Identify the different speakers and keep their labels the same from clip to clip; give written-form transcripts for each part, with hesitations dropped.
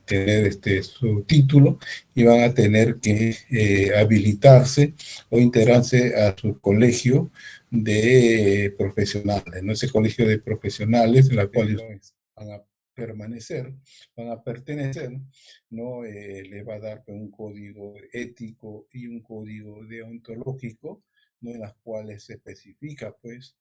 Speaker 1: tener su título y van a tener que habilitarse o integrarse a su colegio de profesionales, ¿no? Ese colegio de profesionales en la cual van a permanecer, van a pertenecer, ¿no? Le va a dar un código ético y un código deontológico, ¿no? En las cuales se especifica, pues,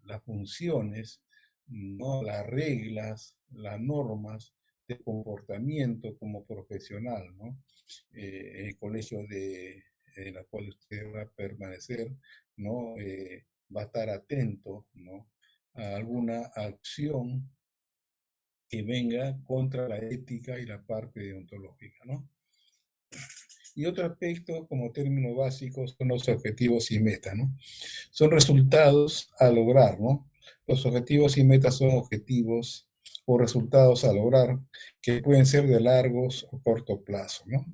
Speaker 1: las funciones, ¿no? Las reglas, las normas de comportamiento como profesional, ¿no? El colegio en la cual usted va a permanecer, ¿no? Va a estar atento, ¿no? A alguna acción que venga contra la ética y la parte deontológica, ¿no? Y otro aspecto, como término básico, son los objetivos y metas, ¿no? Son resultados a lograr, ¿no? Los objetivos y metas son objetivos o resultados a lograr que pueden ser de largos o corto plazo, ¿no?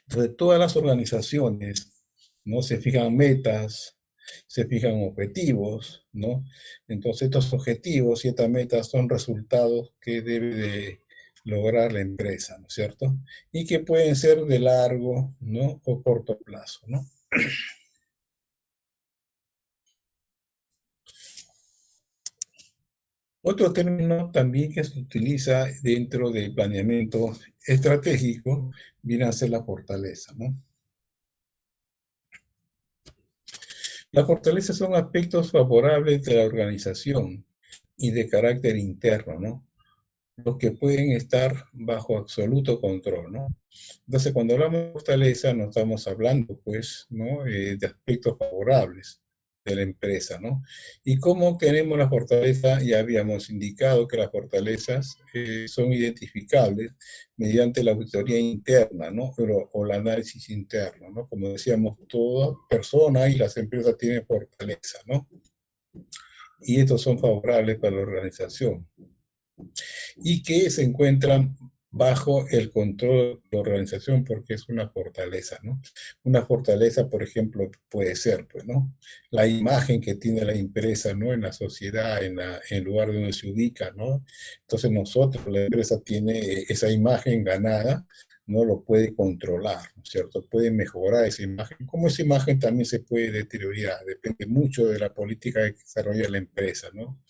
Speaker 1: Entonces, todas las organizaciones, ¿no? Se fijan metas, se fijan objetivos, ¿no? Entonces, estos objetivos y estas metas son resultados que debe de lograr la empresa, ¿no es cierto? Y que pueden ser de largo, ¿no? O corto plazo, ¿no? Otro término también que se utiliza dentro del planeamiento estratégico viene a ser la fortaleza, ¿no? Las fortalezas son aspectos favorables de la organización y de carácter interno, ¿no? Los que pueden estar bajo absoluto control, ¿no? Entonces, cuando hablamos de fortaleza, no estamos hablando, pues, ¿no? De aspectos favorables de la empresa, ¿no? Y cómo tenemos la fortaleza, ya habíamos indicado que las fortalezas son identificables mediante la auditoría interna, ¿no? O el análisis interno, ¿no? Como decíamos, toda persona y las empresas tienen fortaleza, ¿no? Y estos son favorables para la organización y que se encuentran bajo el control de la organización porque es una fortaleza, ¿no? Una fortaleza, por ejemplo, puede ser, pues, ¿no? La imagen que tiene la empresa, ¿no? En la sociedad, en el lugar donde se ubica, ¿no? Entonces nosotros, la empresa tiene esa imagen ganada, no lo puede controlar, ¿no es cierto? Puede mejorar esa imagen. Como esa imagen también se puede deteriorar, depende mucho de la política que desarrolla la empresa, ¿no?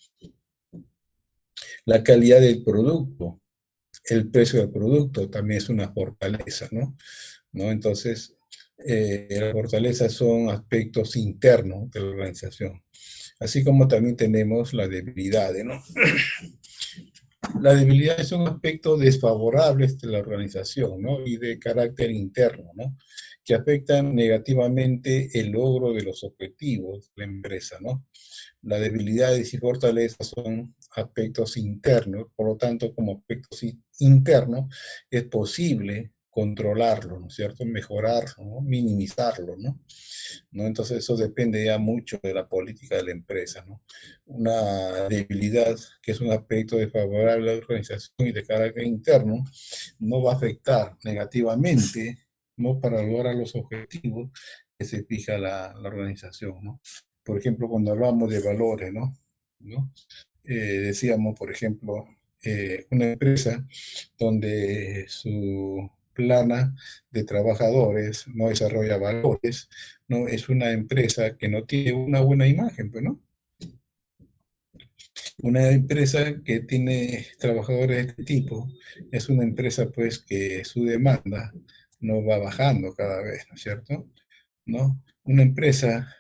Speaker 1: La calidad del producto, el precio del producto también es una fortaleza, ¿no? ¿No? Entonces, las fortalezas son aspectos internos de la organización, así como también tenemos las debilidades, ¿no? Las debilidades son aspectos desfavorables de la organización, ¿no? Y de carácter interno, ¿no? Que afectan negativamente el logro de los objetivos de la empresa, ¿no? Las debilidades y fortalezas son aspectos internos, por lo tanto, como aspectos internos, es posible controlarlo, ¿no es cierto? Mejorarlo, ¿no? Minimizarlo, ¿no? ¿No? Entonces, eso depende ya mucho de la política de la empresa, ¿no? Una debilidad, que es un aspecto desfavorable a la organización y de carácter interno, no va a afectar negativamente, ¿no? Para lograr los objetivos que se fija la organización, ¿no? Por ejemplo, cuando hablamos de valores, ¿no? ¿No? Decíamos, por ejemplo, una empresa donde su plana de trabajadores no desarrolla valores, no es una empresa que no tiene una buena imagen, pues, ¿no? Una empresa que tiene trabajadores de este tipo es una empresa, pues, que su demanda no va bajando cada vez, ¿no es cierto? ¿No? Una empresa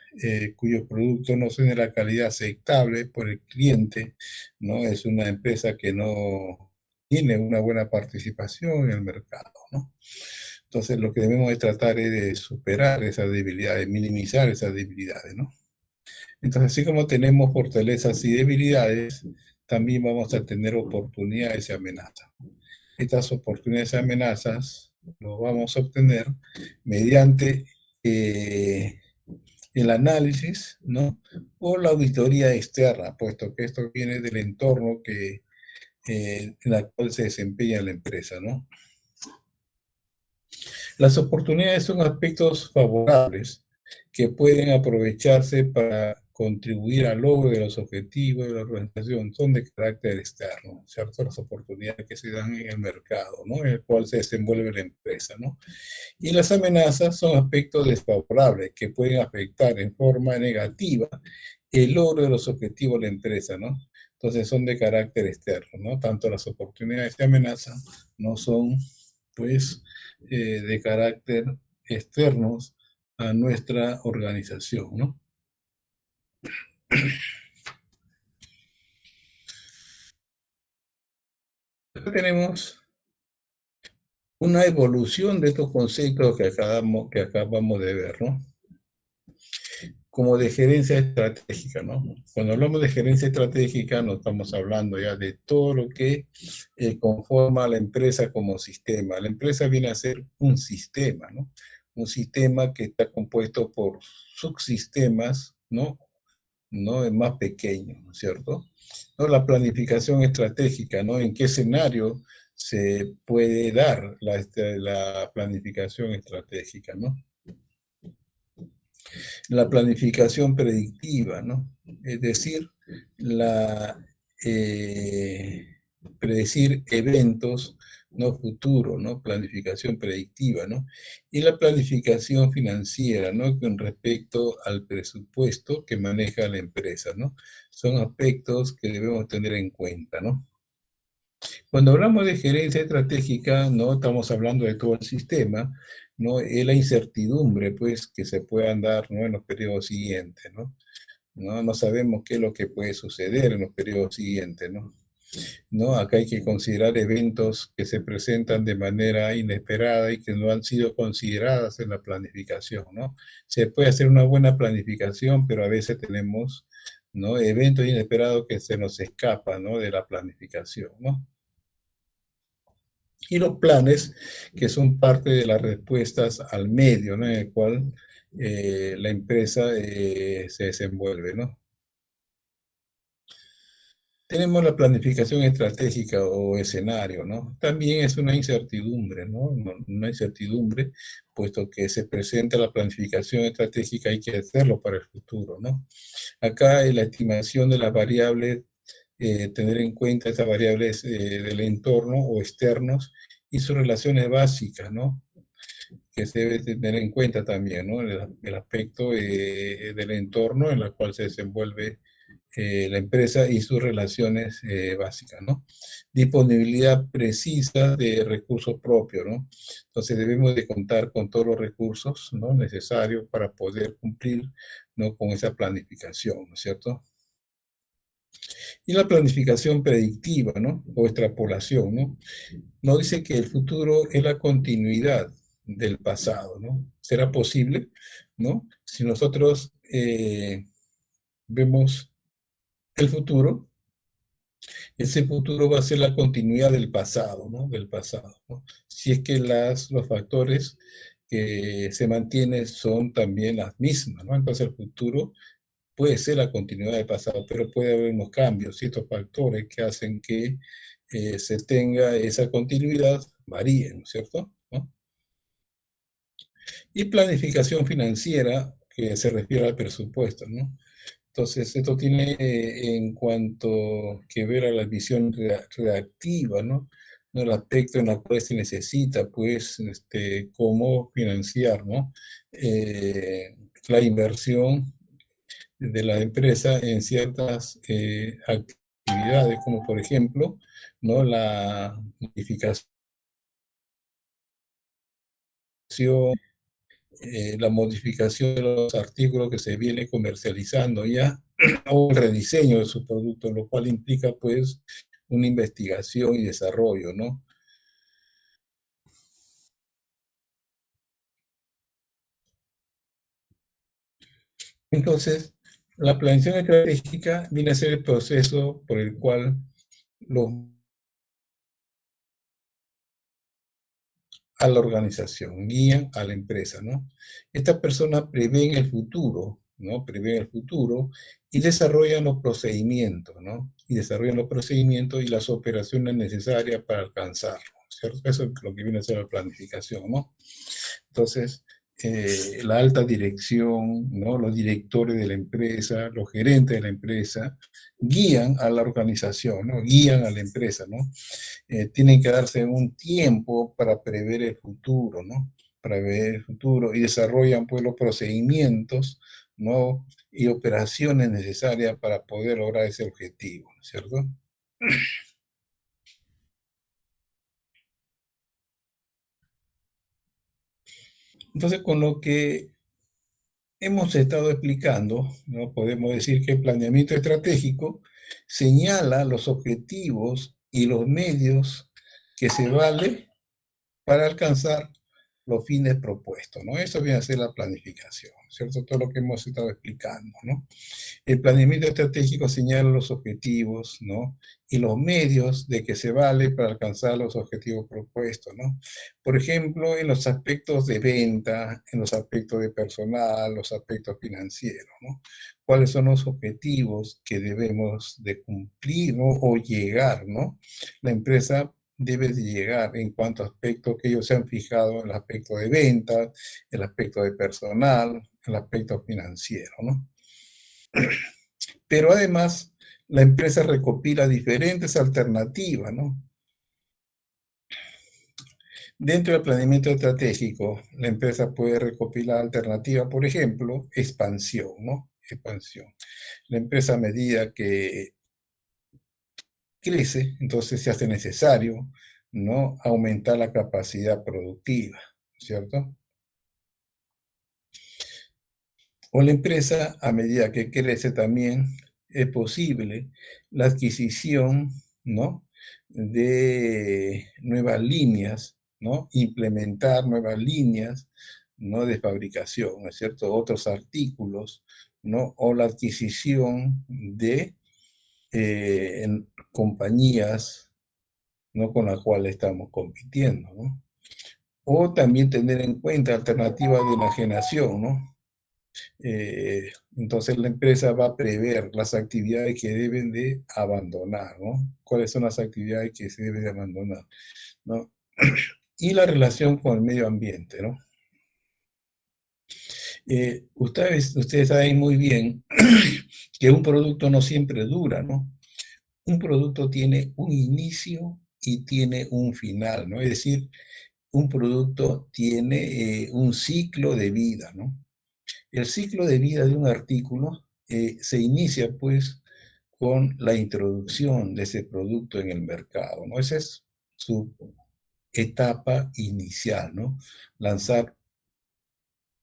Speaker 1: cuyo producto no tiene la calidad aceptable por el cliente, ¿no? Es una empresa que no tiene una buena participación en el mercado, ¿no? Entonces, lo que debemos de tratar es de superar esas debilidades, minimizar esas debilidades, ¿no? Entonces, así como tenemos fortalezas y debilidades, también vamos a tener oportunidades y amenazas. Estas oportunidades y amenazas lo vamos a obtener mediante eh, el análisis, ¿no? O la auditoría externa, puesto que esto viene del entorno en la cual se desempeña la empresa, ¿no? Las oportunidades son aspectos favorables que pueden aprovecharse para contribuir al logro de los objetivos de la organización son de carácter externo, ¿cierto? Las oportunidades que se dan en el mercado, ¿no? En el cual se desenvuelve la empresa, ¿no? Y las amenazas son aspectos desfavorables que pueden afectar en forma negativa el logro de los objetivos de la empresa, ¿no? Entonces son de carácter externo, ¿no? Tanto las oportunidades de amenaza no son, pues, de carácter externos a nuestra organización, ¿no? Acá tenemos una evolución de estos conceptos que acabamos de ver, ¿no? Como de gerencia estratégica, ¿no? Cuando hablamos de gerencia estratégica, no estamos hablando ya de todo lo que conforma a la empresa como sistema. La empresa viene a ser un sistema, ¿no? Un sistema que está compuesto por subsistemas, ¿no? ¿No? Es más pequeño, ¿no es cierto? ¿No? La planificación estratégica, ¿no? ¿En qué escenario se puede dar la planificación estratégica, ¿no? La planificación predictiva, ¿no? Es decir, la, eh, predecir eventos no futuro, ¿no? Planificación predictiva, ¿no? Y la planificación financiera, ¿no? Con respecto al presupuesto que maneja la empresa, ¿no? Son aspectos que debemos tener en cuenta, ¿no? Cuando hablamos de gerencia estratégica, no estamos hablando de todo el sistema, ¿no? Es la incertidumbre, pues, que se puedan dar, ¿no? En los periodos siguientes, ¿no? No sabemos qué es lo que puede suceder en los periodos siguientes, ¿no? ¿No? Acá hay que considerar eventos que se presentan de manera inesperada y que no han sido consideradas en la planificación, ¿no? Se puede hacer una buena planificación, pero a veces tenemos, ¿no? Eventos inesperados que se nos escapan, ¿no? De la planificación, ¿no? Y los planes, que son parte de las respuestas al medio, ¿no? En el cual la empresa se desenvuelve, ¿no? Tenemos la planificación estratégica o escenario, ¿no? También es una incertidumbre, ¿no? Una incertidumbre, puesto que se presenta la planificación estratégica, hay que hacerlo para el futuro, ¿no? Acá la estimación de las variables, tener en cuenta esas variables del entorno o externos y sus relaciones básicas, ¿no? Que se debe tener en cuenta también, ¿no? El aspecto del entorno en el cual se desenvuelve la empresa y sus relaciones básicas, ¿no? Disponibilidad precisa de recursos propios, ¿no? Entonces debemos de contar con todos los recursos, ¿no? Necesarios para poder cumplir, ¿no? Con esa planificación, ¿no es cierto? Y la planificación predictiva, ¿no? O extrapolación, ¿no? Nos dice que el futuro es la continuidad del pasado, ¿no? ¿Será posible, no? Si nosotros vemos el futuro, ese futuro va a ser la continuidad del pasado, ¿no? Del pasado, ¿no? Si es que los factores que se mantienen son también las mismas, ¿no? Entonces el futuro puede ser la continuidad del pasado, pero puede haber unos cambios, ciertos factores que hacen que se tenga esa continuidad, varíen, ¿no es cierto? ¿No? Y planificación financiera, que se refiere al presupuesto, ¿no? Entonces, esto tiene en cuanto que ver a la visión reactiva, ¿no? ¿No? El aspecto en el cual se necesita, pues, cómo financiar, ¿no? La inversión de la empresa en ciertas actividades, como por ejemplo, ¿no? La modificación, la modificación de los artículos que se viene comercializando ya, o el rediseño de su producto, lo cual implica pues una investigación y desarrollo, ¿no? Entonces, la planeación estratégica viene a ser el proceso por el cual los a la organización, guían a la empresa, ¿no? Estas personas prevén el futuro, ¿no? Prevén el futuro y desarrollan los procedimientos, ¿no? Y desarrollan los procedimientos y las operaciones necesarias para alcanzarlo, ¿cierto? Eso es lo que viene a ser la planificación, ¿no? Entonces, la alta dirección, ¿no? Los directores de la empresa, los gerentes de la empresa, guían a la organización, ¿no? Guían a la empresa, ¿no? Tienen que darse un tiempo para prever el futuro, ¿no? Para ver el futuro y desarrollan pues los procedimientos, ¿no? Y operaciones necesarias para poder lograr ese objetivo, ¿no es cierto? Entonces, con lo que hemos estado explicando, ¿no? Podemos decir que el planeamiento estratégico señala los objetivos y los medios que se vale para alcanzar los fines propuestos, ¿no? Eso viene a ser la planificación, ¿cierto? Todo lo que hemos estado explicando, ¿no? El planeamiento estratégico señala los objetivos, ¿no? Y los medios de que se vale para alcanzar los objetivos propuestos, ¿no? Por ejemplo, en los aspectos de venta, en los aspectos de personal, los aspectos financieros, ¿no? ¿Cuáles son los objetivos que debemos de cumplir, ¿no? O llegar, ¿no? La empresa debe de llegar en cuanto a aspectos que ellos se han fijado en el aspecto de venta, el aspecto de personal, el aspecto financiero, ¿no? Pero además, la empresa recopila diferentes alternativas, ¿no? Dentro del planeamiento estratégico, la empresa puede recopilar alternativas, por ejemplo, expansión, ¿no? Expansión. La empresa a medida que crece, entonces se hace necesario, ¿no? Aumentar la capacidad productiva, ¿cierto? O la empresa, a medida que crece también, es posible la adquisición, ¿no? De nuevas líneas, ¿no? Implementar nuevas líneas, ¿no? De fabricación, ¿no es cierto? Otros artículos, ¿no? O la adquisición de compañías, ¿no? Con las cuales estamos compitiendo, ¿no? O también tener en cuenta alternativas de enajenación, ¿no? Entonces la empresa va a prever las actividades que deben de abandonar, ¿no? ¿Cuáles son las actividades que se deben de abandonar, ¿no? Y la relación con el medio ambiente, ¿no? Ustedes saben muy bien que un producto no siempre dura, ¿no? Un producto tiene un inicio y tiene un final, ¿no? Es decir, un producto tiene un ciclo de vida, ¿no? El ciclo de vida de un artículo se inicia pues con la introducción de ese producto en el mercado, ¿no? Esa es su etapa inicial, ¿no? Lanzar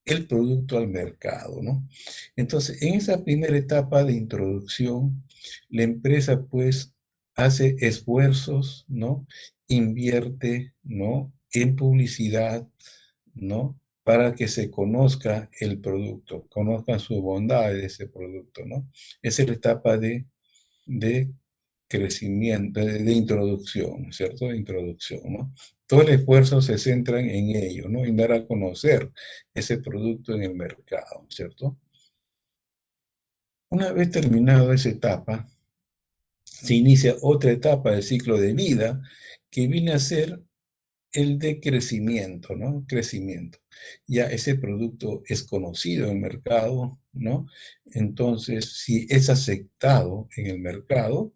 Speaker 1: el producto al mercado, ¿no? Entonces, en esa primera etapa de introducción, la empresa pues hace esfuerzos, ¿no? Invierte, ¿no? En publicidad, ¿no? Para que se conozca el producto, conozcan sus bondades de ese producto, ¿no? Esa es la etapa de crecimiento, de introducción, ¿cierto? De introducción, ¿no? Todo el esfuerzo se centra en ello, ¿no? En dar a conocer ese producto en el mercado, ¿cierto? Una vez terminada esa etapa, se inicia otra etapa del ciclo de vida que viene a ser el de crecimiento, ¿no? Crecimiento. Ya ese producto es conocido en el mercado, ¿no? Entonces, si es aceptado en el mercado,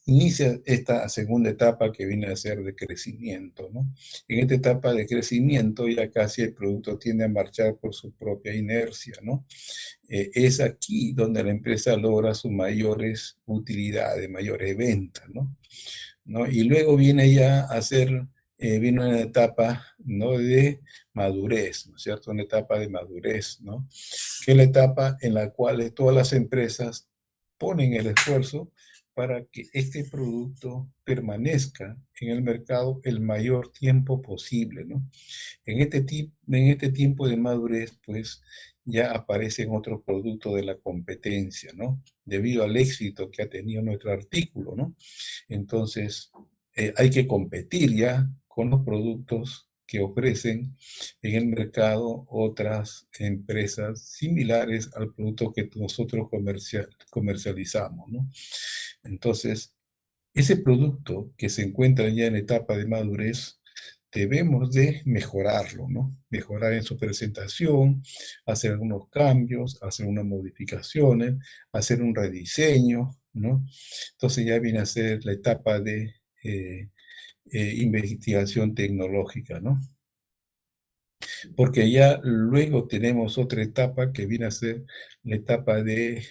Speaker 1: inicia esta segunda etapa que viene a ser de crecimiento, ¿no? En esta etapa de crecimiento ya casi el producto tiende a marchar por su propia inercia, ¿no? Es aquí donde la empresa logra sus mayores utilidades, mayores ventas, ¿no? ¿No? Y luego viene ya a ser, viene una etapa, ¿no? De madurez, ¿no es cierto? Una etapa de madurez, ¿no? Que es la etapa en la cual todas las empresas ponen el esfuerzo para que este producto permanezca en el mercado el mayor tiempo posible, ¿no? En este tiempo de madurez, pues ya aparecen otros productos de la competencia, ¿no? Debido al éxito que ha tenido nuestro artículo, ¿no? Entonces, hay que competir ya con los productos que ofrecen en el mercado otras empresas similares al producto que nosotros comercializamos, ¿no? Entonces, ese producto que se encuentra ya en etapa de madurez debemos de mejorarlo, ¿no? Mejorar en su presentación, hacer algunos cambios, hacer unas modificaciones, hacer un rediseño, ¿no? Entonces ya viene a ser la etapa de investigación tecnológica, ¿no? Porque ya luego tenemos otra etapa que viene a ser la etapa de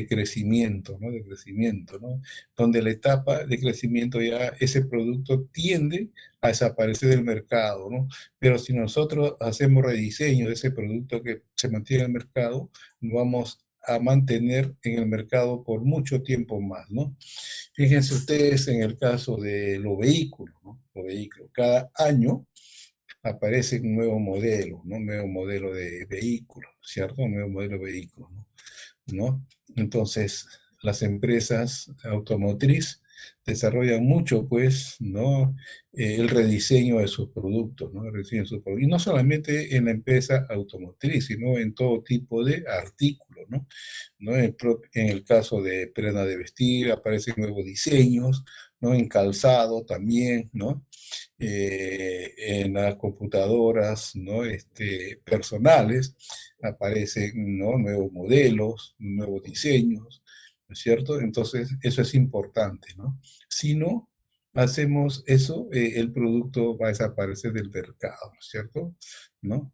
Speaker 1: crecimiento, ¿no? De crecimiento, ¿no? Donde la etapa de crecimiento ya ese producto tiende a desaparecer del mercado, ¿no? Pero si nosotros hacemos rediseño de ese producto que se mantiene en el mercado, lo vamos a mantener en el mercado por mucho tiempo más, ¿no? Fíjense ustedes en el caso de los vehículos, ¿no? Los vehículos. Cada año aparece un nuevo modelo, ¿no? Un nuevo modelo de vehículo, ¿cierto? Un nuevo modelo de vehículo, ¿no? Entonces, las empresas automotriz desarrollan mucho, pues, ¿no? El rediseño de sus productos, ¿no? El rediseño de sus productos. Y no solamente en la empresa automotriz, sino en todo tipo de artículos, ¿no? ¿No? En el caso de prenda de vestir aparecen nuevos diseños, ¿no? En calzado también, ¿no? En las computadoras, ¿no? Personales aparecen, ¿no? Nuevos modelos, nuevos diseños, ¿no es cierto? Entonces, eso es importante, ¿no? Si no hacemos eso, el producto va a desaparecer del mercado, ¿no es cierto? ¿No?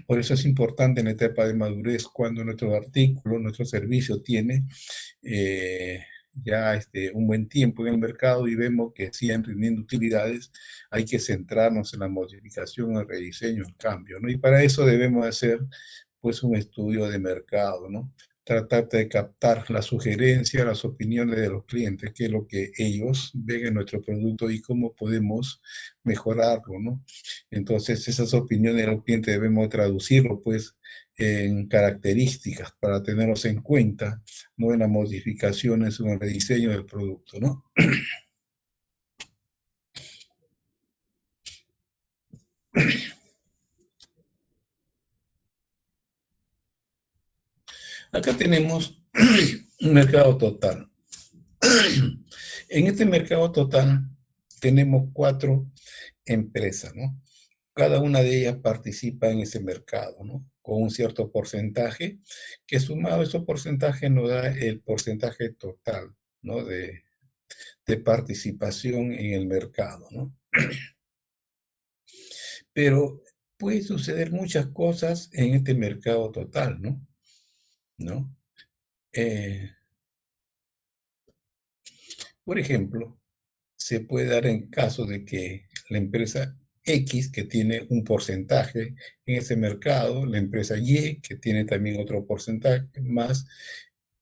Speaker 1: Por eso es importante en la etapa de madurez, cuando nuestro artículo, nuestro servicio tiene eh, ya un buen tiempo en el mercado y vemos que siguen rindiendo utilidades, hay que centrarnos en la modificación, el rediseño, el cambio, ¿no? Y para eso debemos hacer pues un estudio de mercado, ¿no? Tratar de captar las sugerencias, las opiniones de los clientes, qué es lo que ellos ven en nuestro producto y cómo podemos mejorarlo, ¿no? Entonces, esas opiniones de los clientes debemos traducirlo, pues, en características para tenerlos en cuenta, no en las modificaciones o en el rediseño del producto, ¿no? Acá tenemos un mercado total. En este mercado total tenemos 4 empresas, ¿no? Cada una de ellas participa en ese mercado, ¿no? Con un cierto porcentaje, que sumado a ese porcentaje nos da el porcentaje total, ¿no? De participación en el mercado, ¿no? Pero puede suceder muchas cosas en este mercado total, ¿no? ¿No? Eh, por ejemplo, se puede dar en caso de que la empresa X, que tiene un porcentaje en ese mercado, la empresa Y, que tiene también otro porcentaje, más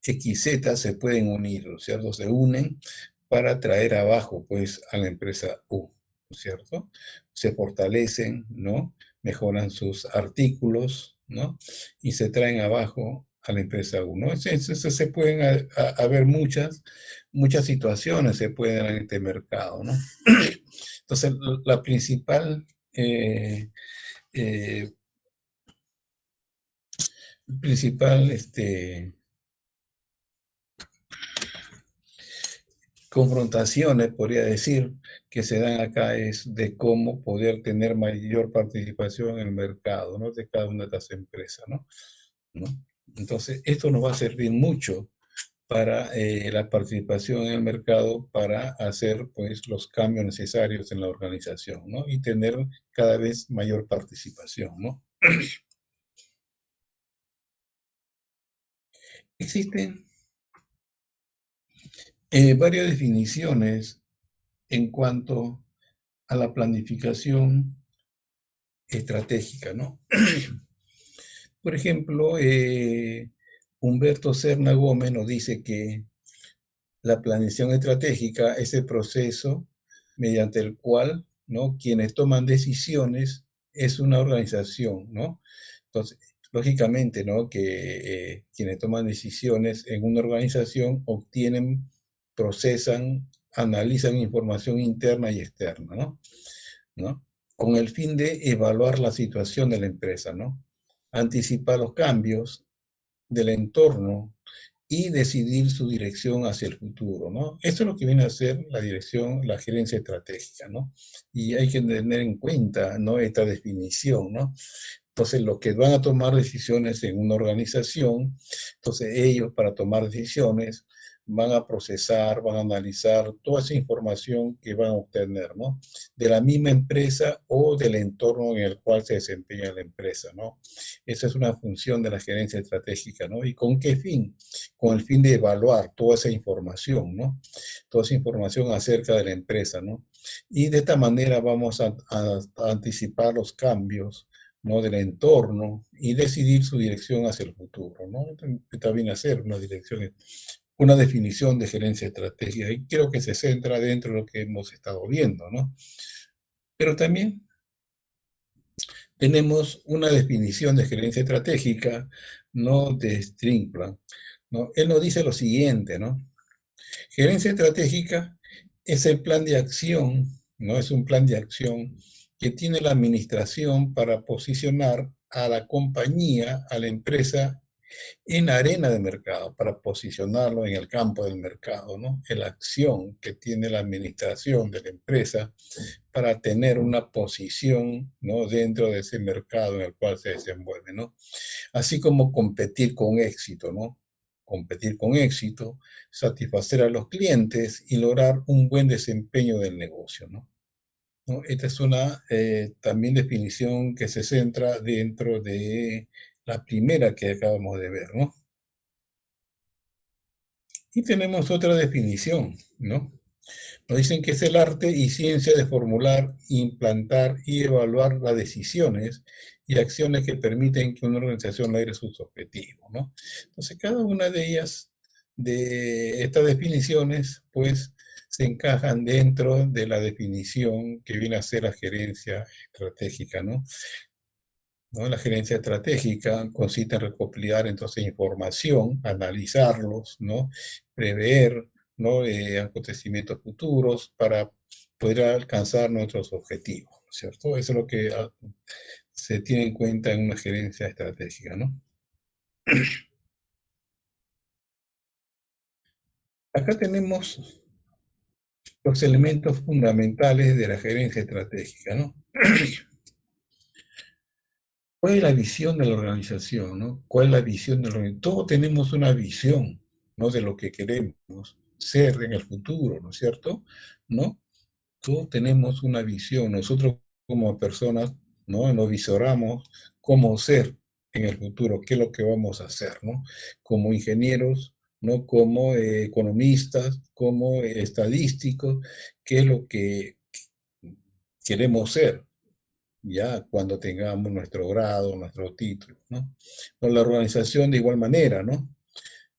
Speaker 1: XZ se pueden unir, ¿no es cierto? Se unen para traer abajo, pues, a la empresa U, ¿no es cierto? Se fortalecen, ¿no? Mejoran sus artículos, ¿no? Y se traen abajo a la empresa U, ¿no? Se pueden haber muchas situaciones se pueden dar en este mercado, ¿no? Entonces, la eh, principal confrontaciones, podría decir, que se dan acá es de cómo poder tener mayor participación en el mercado, ¿no? De cada una de las empresas, ¿no? ¿No? Entonces, esto nos va a servir mucho para la participación en el mercado, para hacer, pues, los cambios necesarios en la organización, ¿no? Y tener cada vez mayor participación, ¿no? Existen varias definiciones en cuanto a la planificación estratégica, ¿no? Por ejemplo, Humberto Serna Gómez nos dice que la planeación estratégica es el proceso mediante el cual, ¿no? Quienes toman decisiones es una organización, ¿no? Entonces, lógicamente, ¿no? Que quienes toman decisiones en una organización obtienen, procesan, analizan información interna y externa, ¿no? ¿No? Con el fin de evaluar la situación de la empresa, ¿no? Anticipar los cambios del entorno y decidir su dirección hacia el futuro, ¿no? Eso es lo que viene a ser la dirección, la gerencia estratégica, ¿no? Y hay que tener en cuenta, ¿no? Esta definición, ¿no? Entonces, los que van a tomar decisiones en una organización, entonces ellos para tomar decisiones van a procesar, van a analizar toda esa información que van a obtener, ¿no? De la misma empresa o del entorno en el cual se desempeña la empresa, ¿no? Esa es una función de la gerencia estratégica, ¿no? ¿Y con qué fin? Con el fin de evaluar toda esa información, ¿no? Toda esa información acerca de la empresa, ¿no? Y de esta manera vamos a anticipar los cambios, ¿no? Del entorno y decidir su dirección hacia el futuro, ¿no? Está bien hacer una dirección, una definición de gerencia estratégica y creo que se centra dentro de lo que hemos estado viendo, ¿no? Pero también tenemos una definición de gerencia estratégica, ¿no? De Stringplan, ¿no? Él nos dice lo siguiente, ¿no? Gerencia estratégica es el plan de acción, ¿no? Es un plan de acción que tiene la administración para posicionar a la compañía, a la empresa, en la arena de mercado, para posicionarlo en el campo del mercado, ¿no? En la acción que tiene la administración de la empresa para tener una posición, ¿no? Dentro de ese mercado en el cual se desenvuelve, ¿no? Así como competir con éxito, ¿no? Competir con éxito, satisfacer a los clientes y lograr un buen desempeño del negocio, ¿no? ¿No? Esta es una también definición que se centra dentro de la primera que acabamos de ver, ¿no? Y tenemos otra definición, ¿no? Nos dicen que es el arte y ciencia de formular, implantar y evaluar las decisiones y acciones que permiten que una organización logre sus objetivos, ¿no? Entonces, cada una de ellas, de estas definiciones, pues, se encajan dentro de la definición que viene a ser la gerencia estratégica, ¿no? ¿No? La gerencia estratégica consiste en recopilar entonces información, analizarlos, ¿no? Prever, ¿no? Acontecimientos futuros para poder alcanzar nuestros objetivos, ¿cierto? Eso es lo que se tiene en cuenta en una gerencia estratégica, ¿no? Acá tenemos los elementos fundamentales de la gerencia estratégica, ¿no? ¿Cuál es la visión de la organización, no? ¿Cuál es la visión de la organización? Todos tenemos una visión, ¿no? De lo que queremos ser en el futuro, ¿no es cierto? ¿No? Todos tenemos una visión. Nosotros como personas, ¿no? Nos visoramos cómo ser en el futuro, qué es lo que vamos a hacer, ¿no? Como ingenieros, ¿no? Como economistas, como estadísticos, qué es lo que queremos ser, ya cuando tengamos nuestro grado, nuestro título, ¿no? Con la organización de igual manera, ¿no?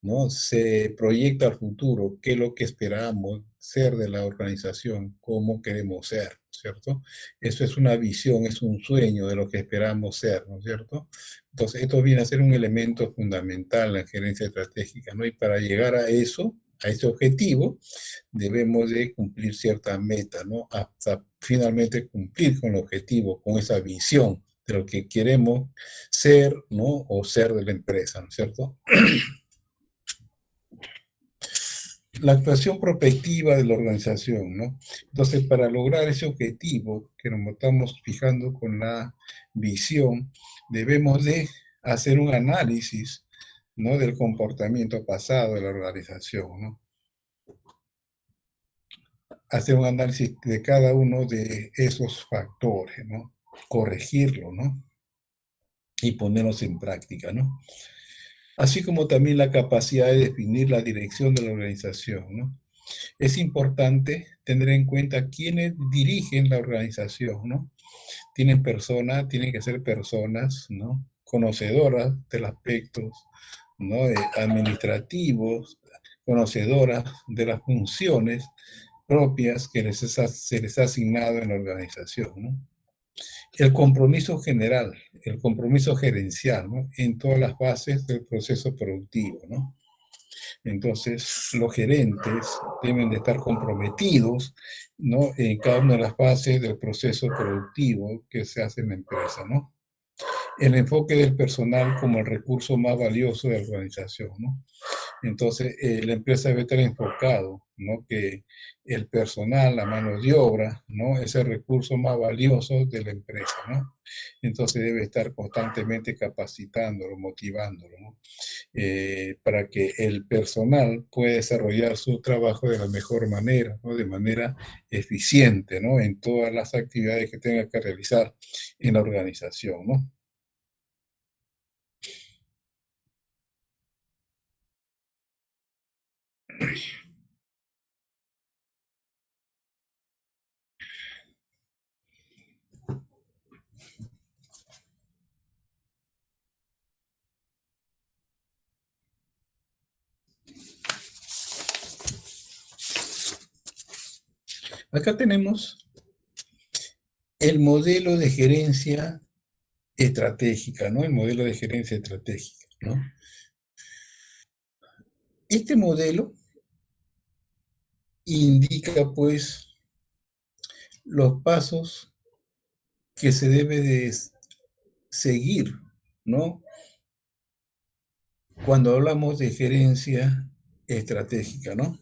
Speaker 1: ¿No? Se proyecta al futuro, qué es lo que esperamos ser de la organización, cómo queremos ser, ¿cierto? Eso es una visión, es un sueño de lo que esperamos ser, ¿no es cierto? Entonces, esto viene a ser un elemento fundamental en la gerencia estratégica, ¿no? Y para llegar a eso, a ese objetivo, debemos de cumplir cierta meta, ¿no? Hasta finalmente cumplir con el objetivo, con esa visión de lo que queremos ser, ¿no? O ser de la empresa, ¿no es cierto? La actuación prospectiva de la organización, ¿no? Entonces, para lograr ese objetivo que nos estamos fijando con la visión, debemos de hacer un análisis, ¿no? Del comportamiento pasado de la organización, ¿no? Hacer un análisis de cada uno de esos factores, ¿no? Corregirlo, ¿no? Y ponerlos en práctica, ¿no? Así como también la capacidad de definir la dirección de la organización, ¿no? Es importante tener en cuenta quiénes dirigen la organización, ¿no? Tienen que ser personas, ¿no? Conocedoras de los aspectos, ¿no? Administrativos, conocedoras de las funciones propias que se les ha asignado en la organización, ¿no? El compromiso general, el compromiso gerencial, ¿no? En todas las fases del proceso productivo, ¿no? Entonces, los gerentes deben de estar comprometidos, ¿no? En cada una de las fases del proceso productivo que se hace en la empresa, ¿no? El enfoque del personal como el recurso más valioso de la organización, ¿no? Entonces, la empresa debe estar enfocado, ¿no? Que el personal, la mano de obra, ¿no? Es el recurso más valioso de la empresa, ¿no? Entonces debe estar constantemente capacitándolo, motivándolo, ¿no? Para que el personal pueda desarrollar su trabajo de la mejor manera, ¿no? De manera eficiente, ¿no? En todas las actividades que tenga que realizar en la organización, ¿no? Acá tenemos el modelo de gerencia estratégica, ¿no? El modelo de gerencia estratégica, ¿no? Este modelo indica, pues, los pasos que se debe de seguir, ¿no? Cuando hablamos de gerencia estratégica, ¿no?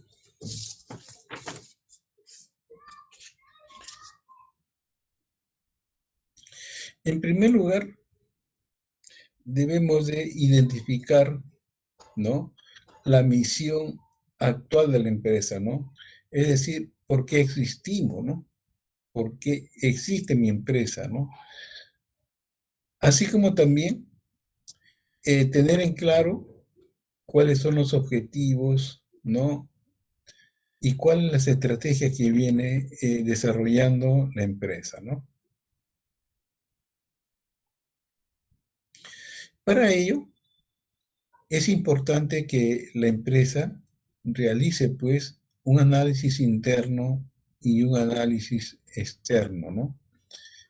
Speaker 1: En primer lugar, debemos de identificar, ¿no? La misión actual de la empresa, ¿no? Es decir, ¿por qué existimos, no? ¿Por qué existe mi empresa, no? Así como también tener en claro cuáles son los objetivos, ¿no? Y cuál es la estrategia que viene desarrollando la empresa, ¿no? Para ello, es importante que la empresa realice, pues, un análisis interno y un análisis externo, ¿no?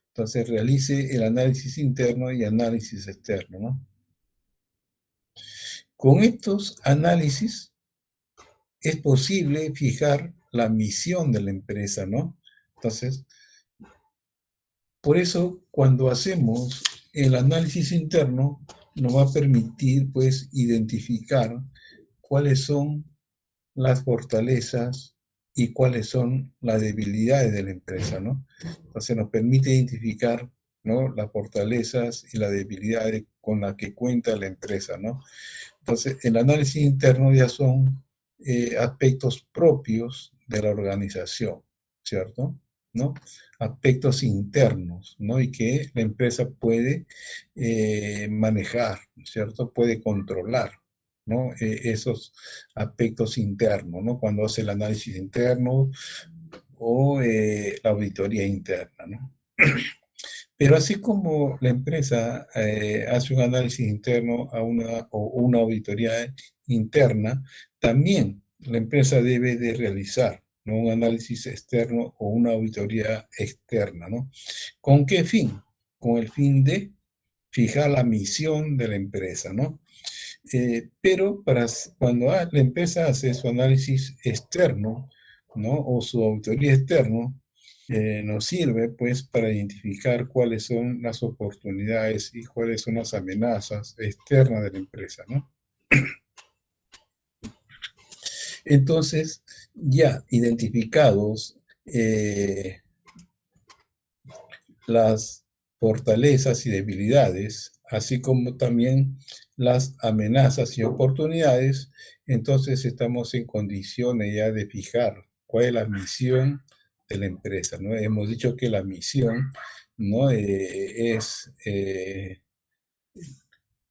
Speaker 1: Entonces, realice el análisis interno y análisis externo, ¿no? Con estos análisis es posible fijar la misión de la empresa, ¿no? Entonces, por eso, cuando hacemos el análisis interno, nos va a permitir, pues, identificar cuáles son las fortalezas y cuáles son las debilidades de la empresa, ¿no? Entonces nos permite identificar, ¿no? Las fortalezas y las debilidades con las que cuenta la empresa, ¿no? Entonces el análisis interno ya son aspectos propios de la organización, ¿cierto? ¿No? Aspectos internos, ¿no? Y que la empresa puede manejar, ¿cierto? Puede controlar, ¿no? Esos aspectos internos, ¿no? Cuando hace el análisis interno o la auditoría interna, ¿no? Pero así como la empresa hace un análisis interno o una auditoría interna, también la empresa debe de realizar, ¿no? Un análisis externo o una auditoría externa, ¿no? ¿Con qué fin? Con el fin de fijar la misión de la empresa, ¿no? Pero cuando la empresa hace su análisis externo, ¿no? O su auditoría externo, nos sirve pues para identificar cuáles son las oportunidades y cuáles son las amenazas externas de la empresa, ¿no? Entonces, ya identificados las fortalezas y debilidades, así como también las amenazas y oportunidades, entonces estamos en condiciones ya de fijar cuál es la misión de la empresa, ¿no? Hemos dicho que la misión, ¿no? Es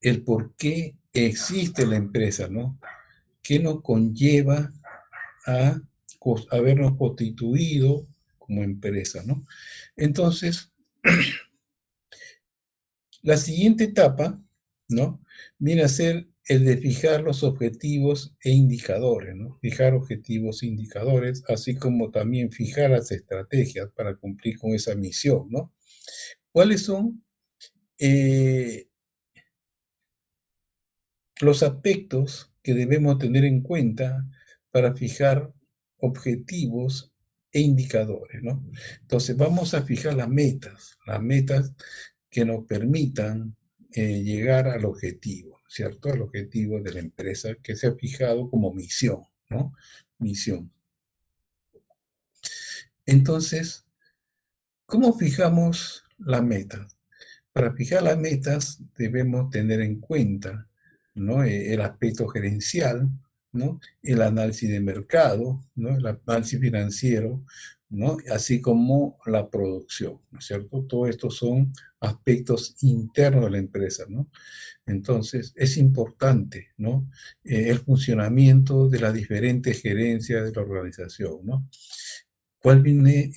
Speaker 1: el por qué existe la empresa, ¿no? ¿Qué nos conlleva a habernos constituido como empresa, ¿no? Entonces, la siguiente etapa, ¿no? Viene a ser el de fijar los objetivos e indicadores, ¿no? Fijar objetivos e indicadores, así como también fijar las estrategias para cumplir con esa misión, ¿no? ¿Cuáles son eh, los aspectos que debemos tener en cuenta para fijar objetivos e indicadores, ¿no? Entonces vamos a fijar las metas que nos permitan llegar al objetivo, ¿cierto? El objetivo de la empresa que se ha fijado como misión, ¿no? Misión. Entonces, ¿cómo fijamos las metas? Para fijar las metas debemos tener en cuenta, ¿no? El aspecto gerencial, ¿no? El análisis de mercado, ¿no? El análisis financiero, ¿no? Así como la producción, ¿no es cierto? Todo esto son aspectos internos de la empresa, ¿no? Entonces, es importante, ¿no? El funcionamiento de las diferentes gerencias de la organización, ¿no? ¿Cuál viene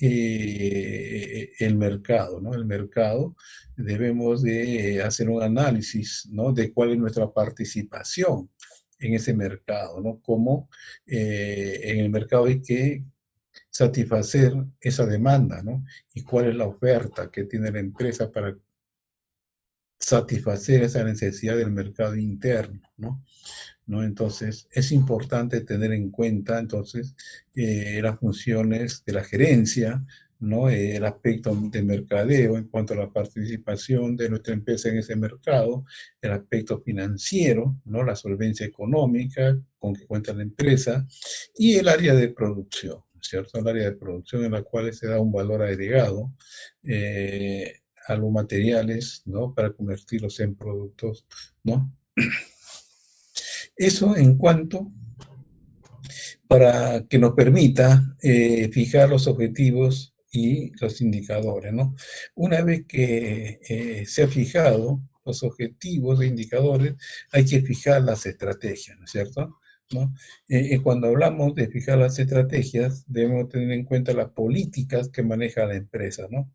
Speaker 1: el mercado, ¿no? El mercado, debemos de hacer un análisis, ¿no? De cuál es nuestra participación en ese mercado, ¿no? Cómo en el mercado hay que satisfacer esa demanda, ¿no? Y cuál es la oferta que tiene la empresa para satisfacer esa necesidad del mercado interno, ¿no? ¿No? Entonces, es importante tener en cuenta, entonces, las funciones de la gerencia, ¿no? El aspecto de mercadeo en cuanto a la participación de nuestra empresa en ese mercado, el aspecto financiero, ¿no? La solvencia económica con que cuenta la empresa y el área de producción, ¿cierto? El área de producción en la cual se da un valor agregado a los materiales, ¿no? Para convertirlos en productos, ¿no? Eso en cuanto para que nos permita fijar los objetivos y los indicadores, ¿no? Una vez que se ha fijado los objetivos e indicadores, hay que fijar las estrategias, ¿no es cierto? ¿No? Cuando hablamos de fijar las estrategias, debemos tener en cuenta las políticas que maneja la empresa, ¿no?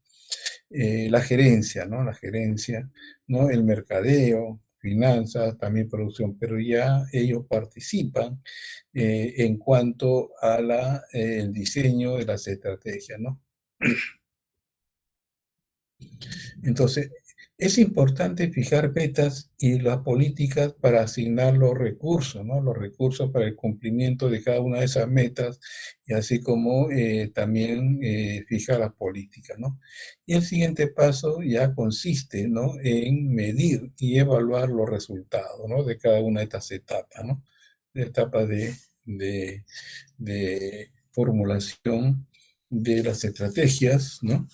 Speaker 1: La gerencia, ¿no? La gerencia, ¿no? El mercadeo, finanzas, también producción, pero ya ellos participan en cuanto a el diseño de las estrategias, ¿no? Entonces, es importante fijar metas y las políticas para asignar los recursos, ¿no? Los recursos para el cumplimiento de cada una de esas metas y así como también fijar las políticas, ¿no? Y el siguiente paso ya consiste, ¿no? En medir y evaluar los resultados, ¿no? De cada una de estas etapas, ¿no? De etapas de, de formulación de las estrategias, ¿no?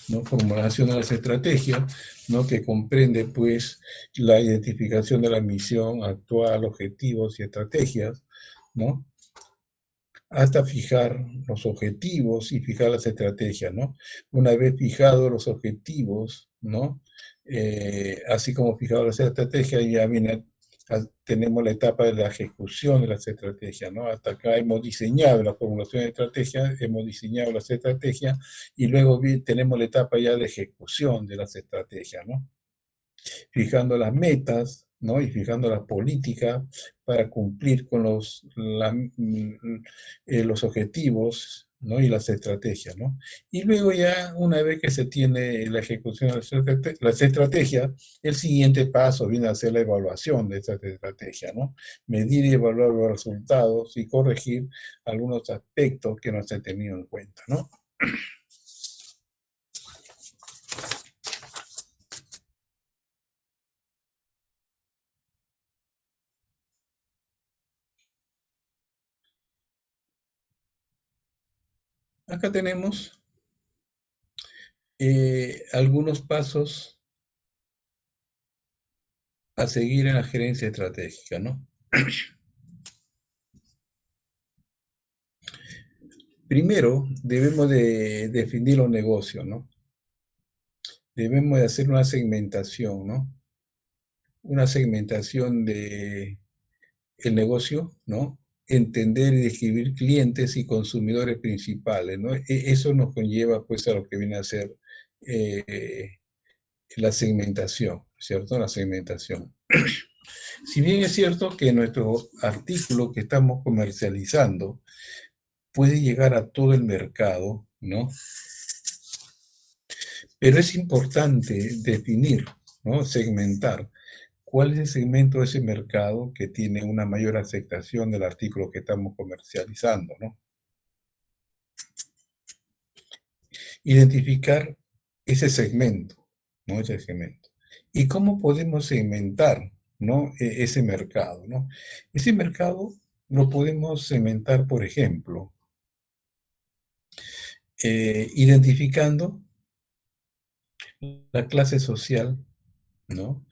Speaker 1: ¿No? Formulación de las estrategias, ¿no? Que comprende pues la identificación de la misión actual, objetivos y estrategias, ¿no? Hasta fijar los objetivos y fijar las estrategias, ¿no? Una vez fijados los objetivos, ¿no? Así como fijados las estrategias, ya viene, tenemos la etapa de la ejecución de las estrategias, ¿no? Hasta acá hemos diseñado la formulación de estrategias, hemos diseñado las estrategias y luego tenemos la etapa ya de ejecución de las estrategias, ¿no? Fijando las metas, ¿no? Y fijando la política para cumplir con los objetivos, ¿no? Y las estrategias, ¿no? Y luego ya, una vez que se tiene la ejecución de las estrategias, el siguiente paso viene a ser la evaluación de esas estrategias, ¿no? Medir y evaluar los resultados y corregir algunos aspectos que no se han tenido en cuenta, ¿no? Acá tenemos algunos pasos a seguir en la gerencia estratégica, ¿no? Primero, debemos de definir los negocios, ¿no? Debemos de hacer una segmentación, ¿no? Una segmentación de el negocio, ¿no? Entender y describir clientes y consumidores principales, ¿no? Eso nos conlleva, pues, a lo que viene a ser la segmentación, ¿cierto? La segmentación. Si bien es cierto que nuestro artículo que estamos comercializando puede llegar a todo el mercado, ¿no? Pero es importante definir, ¿no? Segmentar cuál es el segmento de ese mercado que tiene una mayor aceptación del artículo que estamos comercializando, ¿no? Identificar ese segmento, ¿no? Ese segmento. ¿Y cómo podemos segmentar, ¿no? Ese mercado, ¿no? Ese mercado lo podemos segmentar, por ejemplo, identificando la clase social, ¿no?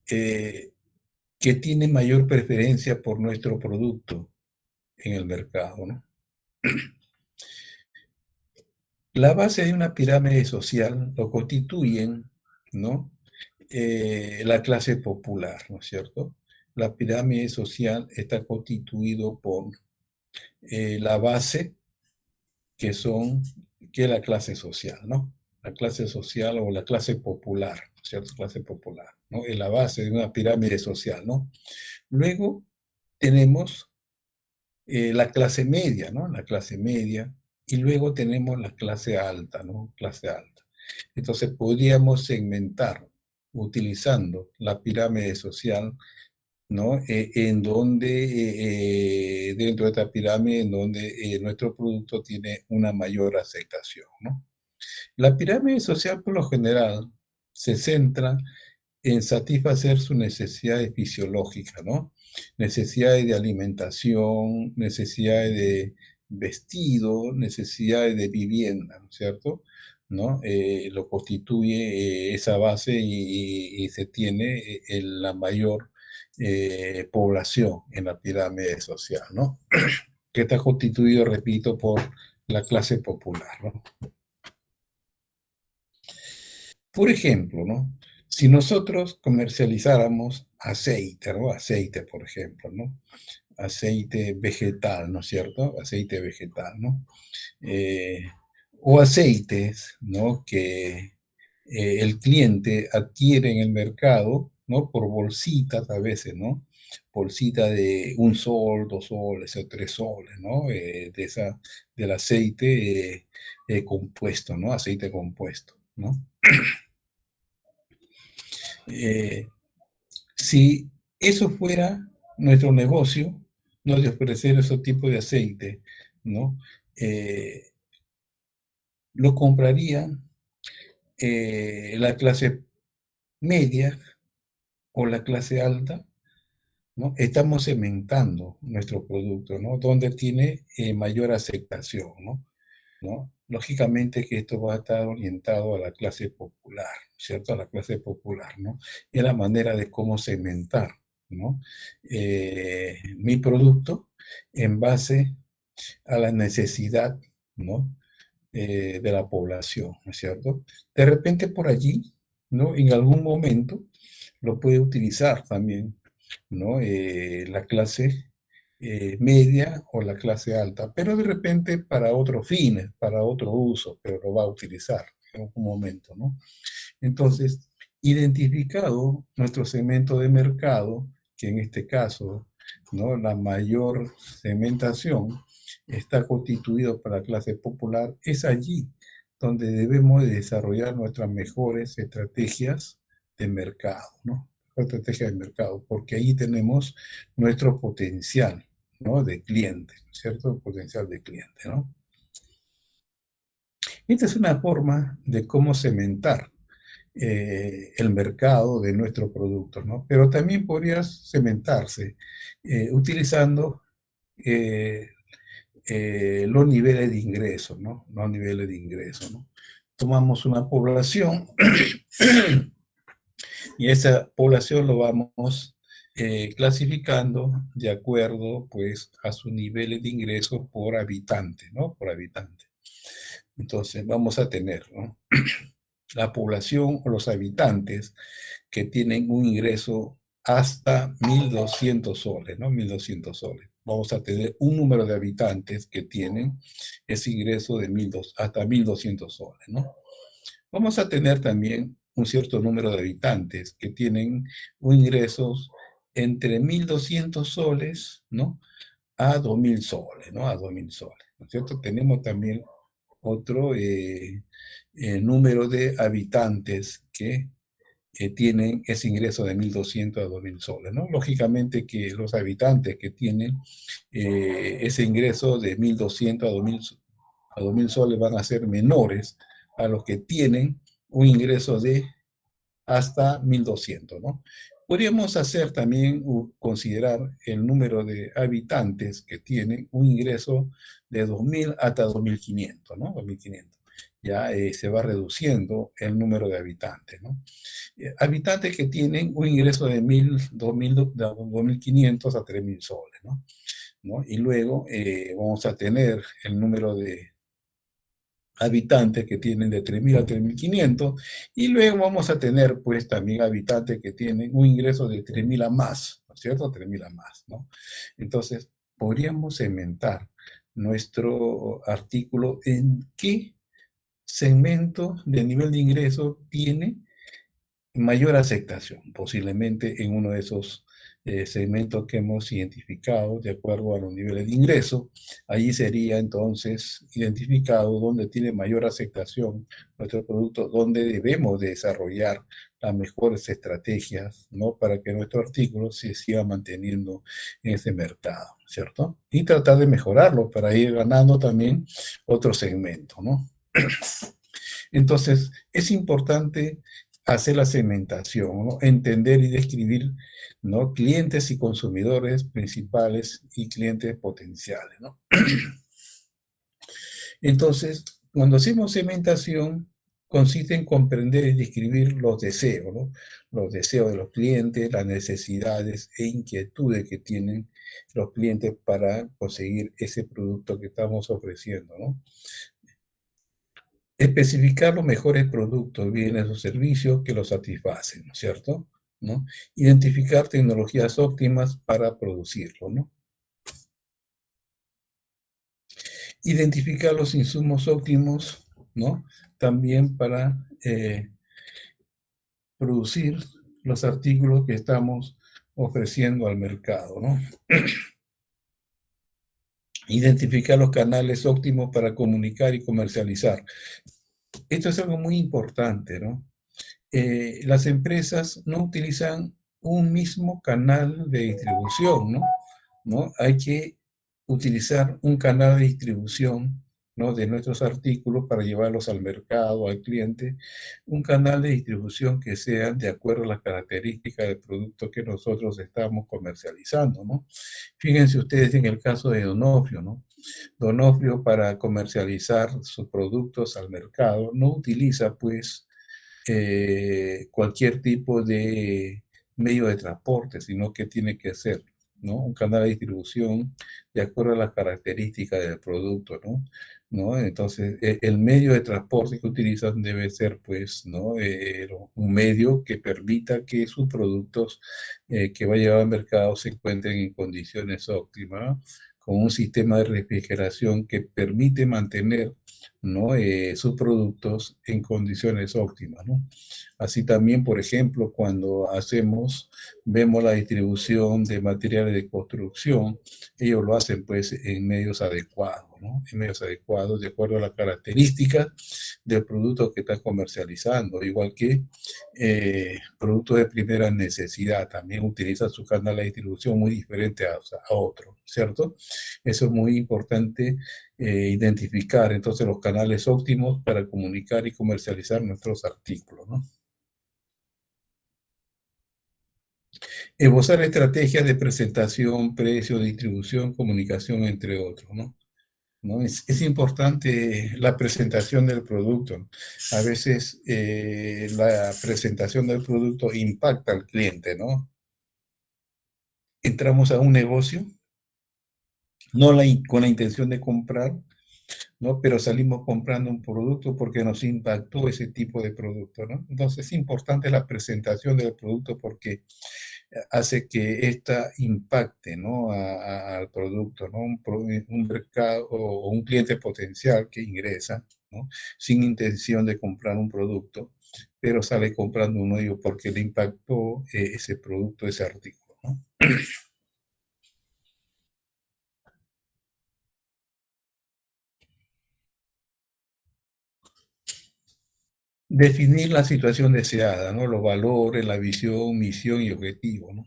Speaker 1: Eh, que tiene mayor preferencia por nuestro producto en el mercado, ¿no? La base de una pirámide social lo constituyen, ¿no? La clase popular, ¿no es cierto? La pirámide social está constituido por la base, que son, que es la clase social, ¿no? La clase social o la clase popular, ¿no es cierto? Clase popular, ¿no? Es la base de una pirámide social, ¿no? Luego tenemos la clase media, ¿no? La clase media, y luego tenemos la clase alta, ¿no? Clase alta. Entonces podríamos segmentar utilizando la pirámide social, ¿no? En donde, dentro de esta pirámide, en donde nuestro producto tiene una mayor aceptación, ¿no? La pirámide social, por lo general, se centra en satisfacer sus necesidades fisiológicas, ¿no? Necesidades de alimentación, necesidades de vestido, necesidades de vivienda, ¿no es cierto? ¿No? Lo constituye esa base y se tiene la mayor población en la pirámide social, ¿no? Que está constituido, repito, por la clase popular, ¿no? Por ejemplo, ¿no? Si nosotros comercializáramos aceite, ¿no? Aceite, por ejemplo, ¿no? Aceite vegetal, ¿no es cierto? Aceite vegetal, ¿no? Eh, o aceites, ¿no? Que el cliente adquiere en el mercado, ¿no? Por bolsitas a veces, ¿no? Bolsita de 1 sol, 2 soles o 3 soles, ¿no? Del aceite compuesto, ¿no? Aceite compuesto, ¿no? Eh, si eso fuera nuestro negocio, ¿no? De ofrecer ese tipo de aceite, ¿no? Eh, lo compraría la clase media o la clase alta, ¿no? Estamos segmentando nuestro producto, ¿no? Donde tiene mayor aceptación, ¿no? ¿No? Lógicamente que esto va a estar orientado a la clase popular, ¿cierto? A la clase popular, ¿no? Es la manera de cómo segmentar, ¿no? Mi producto en base a la necesidad, ¿no? De la población, ¿no es cierto? De repente por allí, ¿no? En algún momento lo puede utilizar también, ¿no? La clase media o la clase alta, pero de repente para otros fines, para otro uso, pero lo va a utilizar en algún momento, ¿no? Entonces, identificado nuestro segmento de mercado, que en este caso, ¿no? La mayor segmentación está constituido por la clase popular, es allí donde debemos de desarrollar nuestras mejores estrategias de mercado, ¿no? Estrategia de mercado, porque ahí tenemos nuestro potencial, ¿no? De cliente, ¿cierto? Potencial de cliente, ¿no? Esta es una forma de cómo segmentar el mercado de nuestros productos, ¿no? Pero también podría segmentarse utilizando eh, los niveles de ingreso, ¿no? Los niveles de ingreso, ¿no? Tomamos una población y esa población lo vamos clasificando de acuerdo, pues, a sus niveles de ingreso por habitante, ¿no? Por habitante. Entonces, vamos a tener, ¿no? La población o los habitantes que tienen un ingreso hasta 1.200 soles, ¿no? 1.200 soles. Vamos a tener un número de habitantes que tienen ese ingreso de hasta 1.200 soles, ¿no? Vamos a tener también un cierto número de habitantes que tienen un ingresos entre 1.200 soles, ¿no? A 2.000 soles, ¿no? A 2.000 soles, ¿no es cierto? Tenemos también otro número de habitantes que tienen ese ingreso de 1.200 a 2.000 soles, ¿no? Lógicamente que los habitantes que tienen ese ingreso de 1.200 a 2.000 soles van a ser menores a los que tienen un ingreso de hasta 1.200, ¿no? Podríamos hacer también, considerar el número de habitantes que tienen un ingreso de 2.000 hasta 2.500, ¿no? 2.500. Ya se va reduciendo el número de habitantes, ¿no? Habitantes que tienen un ingreso de 1.000, 2.000, de 2.500 a 3.000 soles, ¿no? ¿No? Y luego vamos a tener el número de habitantes que tienen de 3.000 a 3.500 y luego vamos a tener pues también habitantes que tienen un ingreso de 3.000 a más, ¿no es cierto? 3.000 a más, ¿no? Entonces, podríamos segmentar nuestro artículo en qué segmento de nivel de ingreso tiene mayor aceptación, posiblemente en uno de esos segmentos que hemos identificado de acuerdo a los niveles de ingreso. Allí sería entonces identificado dónde tiene mayor aceptación nuestro producto, dónde debemos de desarrollar las mejores estrategias, ¿no? Para que nuestro artículo se siga manteniendo en ese mercado, ¿cierto? Y tratar de mejorarlo para ir ganando también otro segmento, ¿no? Entonces, es importante hacer la segmentación, ¿no? Entender y describir, ¿no? Clientes y consumidores principales y clientes potenciales, ¿no? Entonces, cuando hacemos segmentación, consiste en comprender y describir los deseos, ¿no? Los deseos de los clientes, las necesidades e inquietudes que tienen los clientes para conseguir ese producto que estamos ofreciendo, ¿no? Especificar los mejores productos, bienes o servicios que los satisfacen, ¿no es cierto? ¿No? Identificar tecnologías óptimas para producirlo, ¿no? Identificar los insumos óptimos, ¿no? También para producir los artículos que estamos ofreciendo al mercado, ¿no? Identificar los canales óptimos para comunicar y comercializar. Esto es algo muy importante, ¿no? Las empresas no utilizan un mismo canal de distribución, ¿no? ¿No? Hay que utilizar un canal de distribución, ¿no? De nuestros artículos para llevarlos al mercado, al cliente, un canal de distribución que sea de acuerdo a las características del producto que nosotros estamos comercializando, ¿no? Fíjense ustedes en el caso de Donofrio, ¿no? Donofrio para comercializar sus productos al mercado no utiliza pues cualquier tipo de medio de transporte, sino que tiene que ser, ¿no? Un canal de distribución de acuerdo a las características del producto, ¿no? ¿No? Entonces, el medio de transporte que utilizan debe ser, pues, ¿no? Un medio que permita que sus productos que va a llevar al mercado se encuentren en condiciones óptimas, ¿no? Con un sistema de refrigeración que permite mantener, ¿no? Sus productos en condiciones óptimas, ¿no? Así también, por ejemplo, cuando vemos la distribución de materiales de construcción, ellos lo hacen pues en medios adecuados, ¿no? En medios adecuados de acuerdo a las características del producto que están comercializando, igual que productos de primera necesidad, también utilizan su canal de distribución muy diferente a otro, ¿cierto? Eso es muy importante identificar entonces los canales óptimos para comunicar y comercializar nuestros artículos, ¿no? Esbozar estrategias de presentación, precio, distribución, comunicación, entre otros, ¿no? ¿No? Es importante la presentación del producto, ¿no? A veces la presentación del producto impacta al cliente, ¿no? Entramos a un negocio, no con la intención de comprar, ¿no? Pero salimos comprando un producto porque nos impactó ese tipo de producto, ¿no? Entonces es importante la presentación del producto porque hace que ésta impacte, ¿no? Al producto, ¿no? Un mercado o un cliente potencial que ingresa, ¿no? Sin intención de comprar un producto, pero sale comprando uno de ellos porque le impactó ese producto, ese artículo, ¿no? Definir la situación deseada, ¿no? Los valores, la visión, misión y objetivo, ¿no?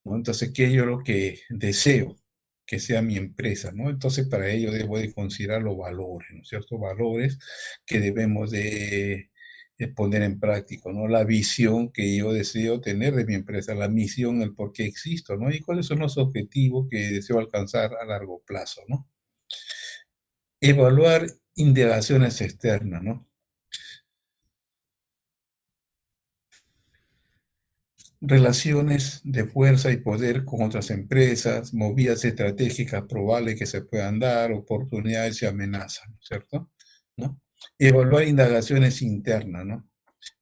Speaker 1: ¿No? Entonces, ¿qué yo lo que deseo que sea mi empresa, ¿no? Entonces, para ello debo de considerar los valores, ¿no es cierto? Valores que debemos de poner en práctica, ¿no? La visión que yo deseo tener de mi empresa, la misión, el por qué existo, ¿no? Y cuáles son los objetivos que deseo alcanzar a largo plazo, ¿no? Evaluar indagaciones externas, ¿no? Relaciones de fuerza y poder con otras empresas, movidas estratégicas probables que se puedan dar, oportunidades y amenazas, ¿no es cierto? ¿No? Evaluar indagaciones internas, ¿no?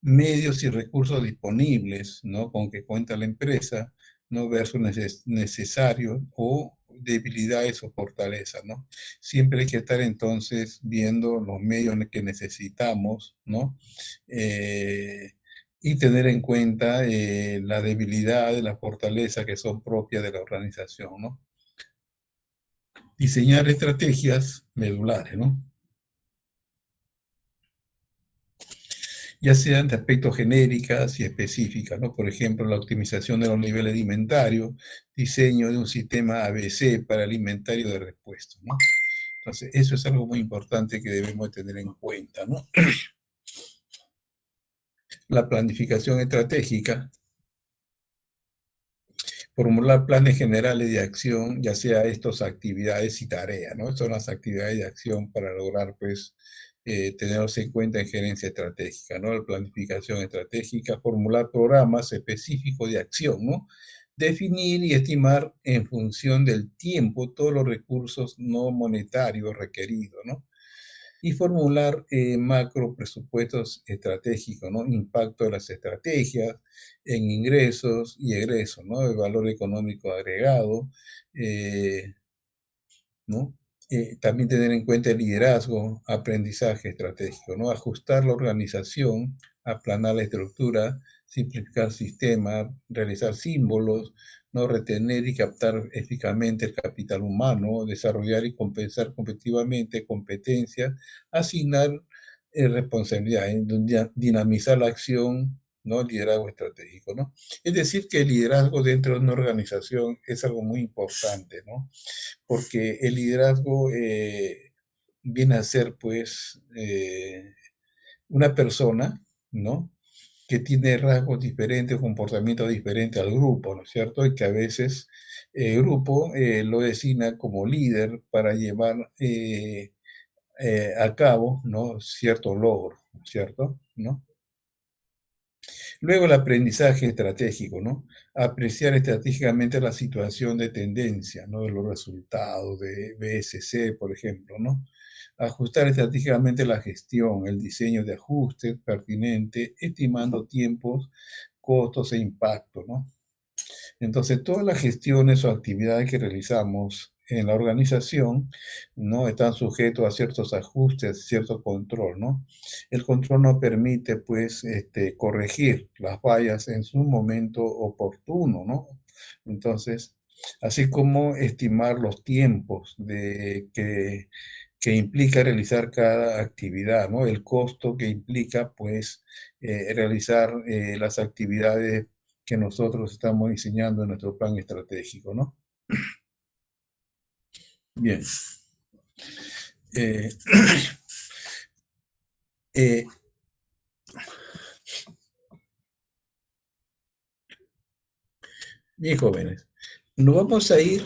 Speaker 1: Medios y recursos disponibles, ¿no? Con que cuenta la empresa, ¿no? Versus necesarios o debilidades o fortalezas, ¿no? Siempre hay que estar entonces viendo los medios que necesitamos, ¿no? Y tener en cuenta la debilidad y la fortaleza que son propias de la organización, ¿no? Diseñar estrategias medulares, ¿no? Ya sean de aspectos genéricas y específicas, ¿no? Por ejemplo, la optimización de los niveles de inventario, diseño de un sistema ABC para el inventario de repuesto, ¿no? Entonces, eso es algo muy importante que debemos tener en cuenta, ¿no? La planificación estratégica, formular planes generales de acción, ya sea estos actividades y tareas, ¿no? Son las actividades de acción para lograr, pues, tenerlos en cuenta en gerencia estratégica, ¿no? La planificación estratégica, formular programas específicos de acción, ¿no? Definir y estimar en función del tiempo todos los recursos no monetarios requeridos, ¿no? Y formular macro presupuestos estratégicos, ¿no? Impacto de las estrategias en ingresos y egresos, ¿no? El valor económico agregado, eh, ¿no? También tener en cuenta el liderazgo, aprendizaje estratégico, ¿no? Ajustar la organización, aplanar la estructura, simplificar sistemas, realizar símbolos, ¿no? Retener y captar eficazmente el capital humano, desarrollar y compensar competitivamente competencias, asignar responsabilidades, dinamizar la acción, ¿no? Liderazgo estratégico, ¿no? Es decir, que el liderazgo dentro de una organización es algo muy importante, ¿no? Porque el liderazgo viene a ser, pues, una persona, ¿no? Que tiene rasgos diferentes, comportamientos diferentes al grupo, ¿no es cierto? Y que a veces el grupo lo designa como líder para llevar a cabo, ¿no? Cierto logro, ¿no es cierto? ¿No? Luego el aprendizaje estratégico, ¿no? Apreciar estratégicamente la situación de tendencia, ¿no? De los resultados de BSC, por ejemplo, ¿no? Ajustar estratégicamente la gestión, el diseño de ajustes pertinentes, estimando tiempos, costos e impacto, ¿no? Entonces, todas las gestiones o actividades que realizamos en la organización, ¿no? Están sujetos a ciertos ajustes, cierto control, ¿no? El control nos permite, pues, corregir las fallas en su momento oportuno, ¿no? Entonces, así como estimar los tiempos que implica realizar cada actividad, ¿no? El costo que implica, pues, realizar las actividades que nosotros estamos diseñando en nuestro plan estratégico, ¿no? Bien. Eh, eh, Bien, jóvenes, nos vamos a ir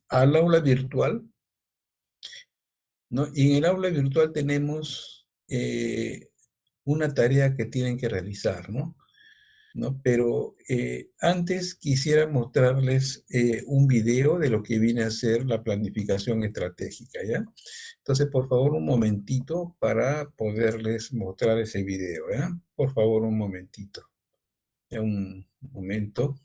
Speaker 1: al aula virtual, ¿no? Y en el aula virtual tenemos una tarea que tienen que realizar, ¿no? ¿No? Pero antes quisiera mostrarles un video de lo que viene a ser la planificación estratégica, ¿ya? Entonces, por favor, un momentito para poderles mostrar ese video, ¿ya? Por favor, un momentito. Ya un momento.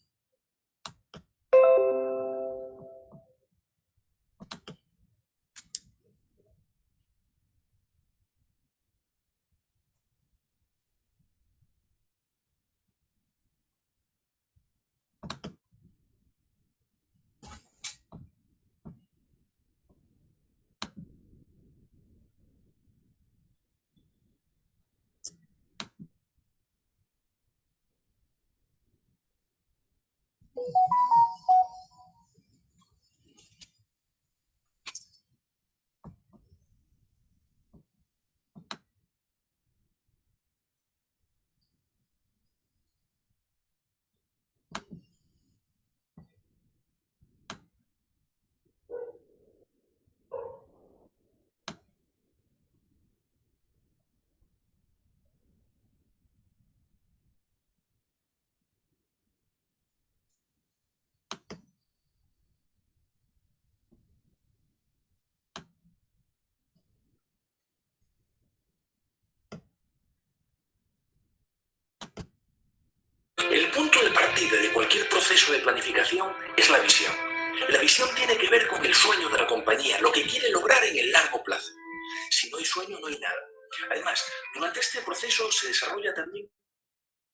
Speaker 2: partida de cualquier proceso de planificación es la visión. La visión tiene que ver con el sueño de la compañía, lo que quiere lograr en el largo plazo. Si no hay sueño, no hay nada. Además, durante este proceso se desarrolla también...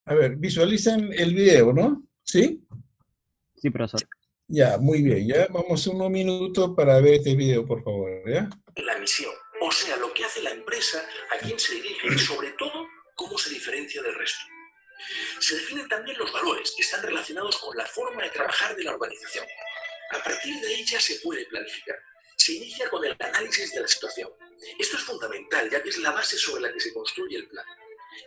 Speaker 1: A ver, visualizan el video, ¿no? ¿Sí?
Speaker 3: Sí, profesor.
Speaker 1: Ya, muy bien. Ya vamos unos minutos para ver este video, por favor, ¿ya?
Speaker 2: La misión, o sea, lo que hace la empresa, a quién se dirige y sobre todo, cómo se diferencia del resto. Se definen también los valores que están relacionados con la forma de trabajar de la organización. A partir de ahí ya se puede planificar. Se inicia con el análisis de la situación. Esto es fundamental, ya que es la base sobre la que se construye el plan.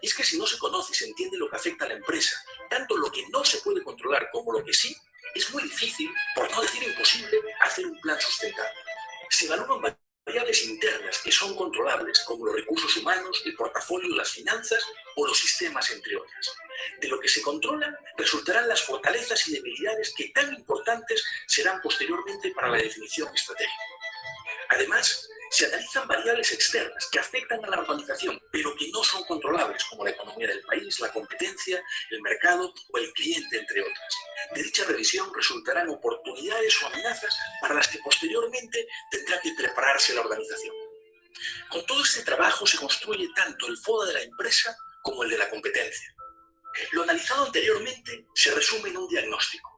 Speaker 2: Y es que si no se conoce y se entiende lo que afecta a la empresa, tanto lo que no se puede controlar como lo que sí, es muy difícil, por no decir imposible, hacer un plan sustentable. Se evalúan variables internas que son controlables, como los recursos humanos, el portafolio, las finanzas o los sistemas, entre otras. De lo que se controla resultarán las fortalezas y debilidades que tan importantes serán posteriormente para la definición estratégica. Además, se analizan variables externas que afectan a la organización, pero que no son controlables, como la economía del país, la competencia, el mercado o el cliente, entre otras. De dicha revisión resultarán oportunidades o amenazas para las que posteriormente tendrá que prepararse la organización. Con todo este trabajo se construye tanto el FODA de la empresa como el de la competencia. Lo analizado anteriormente se resume en un diagnóstico.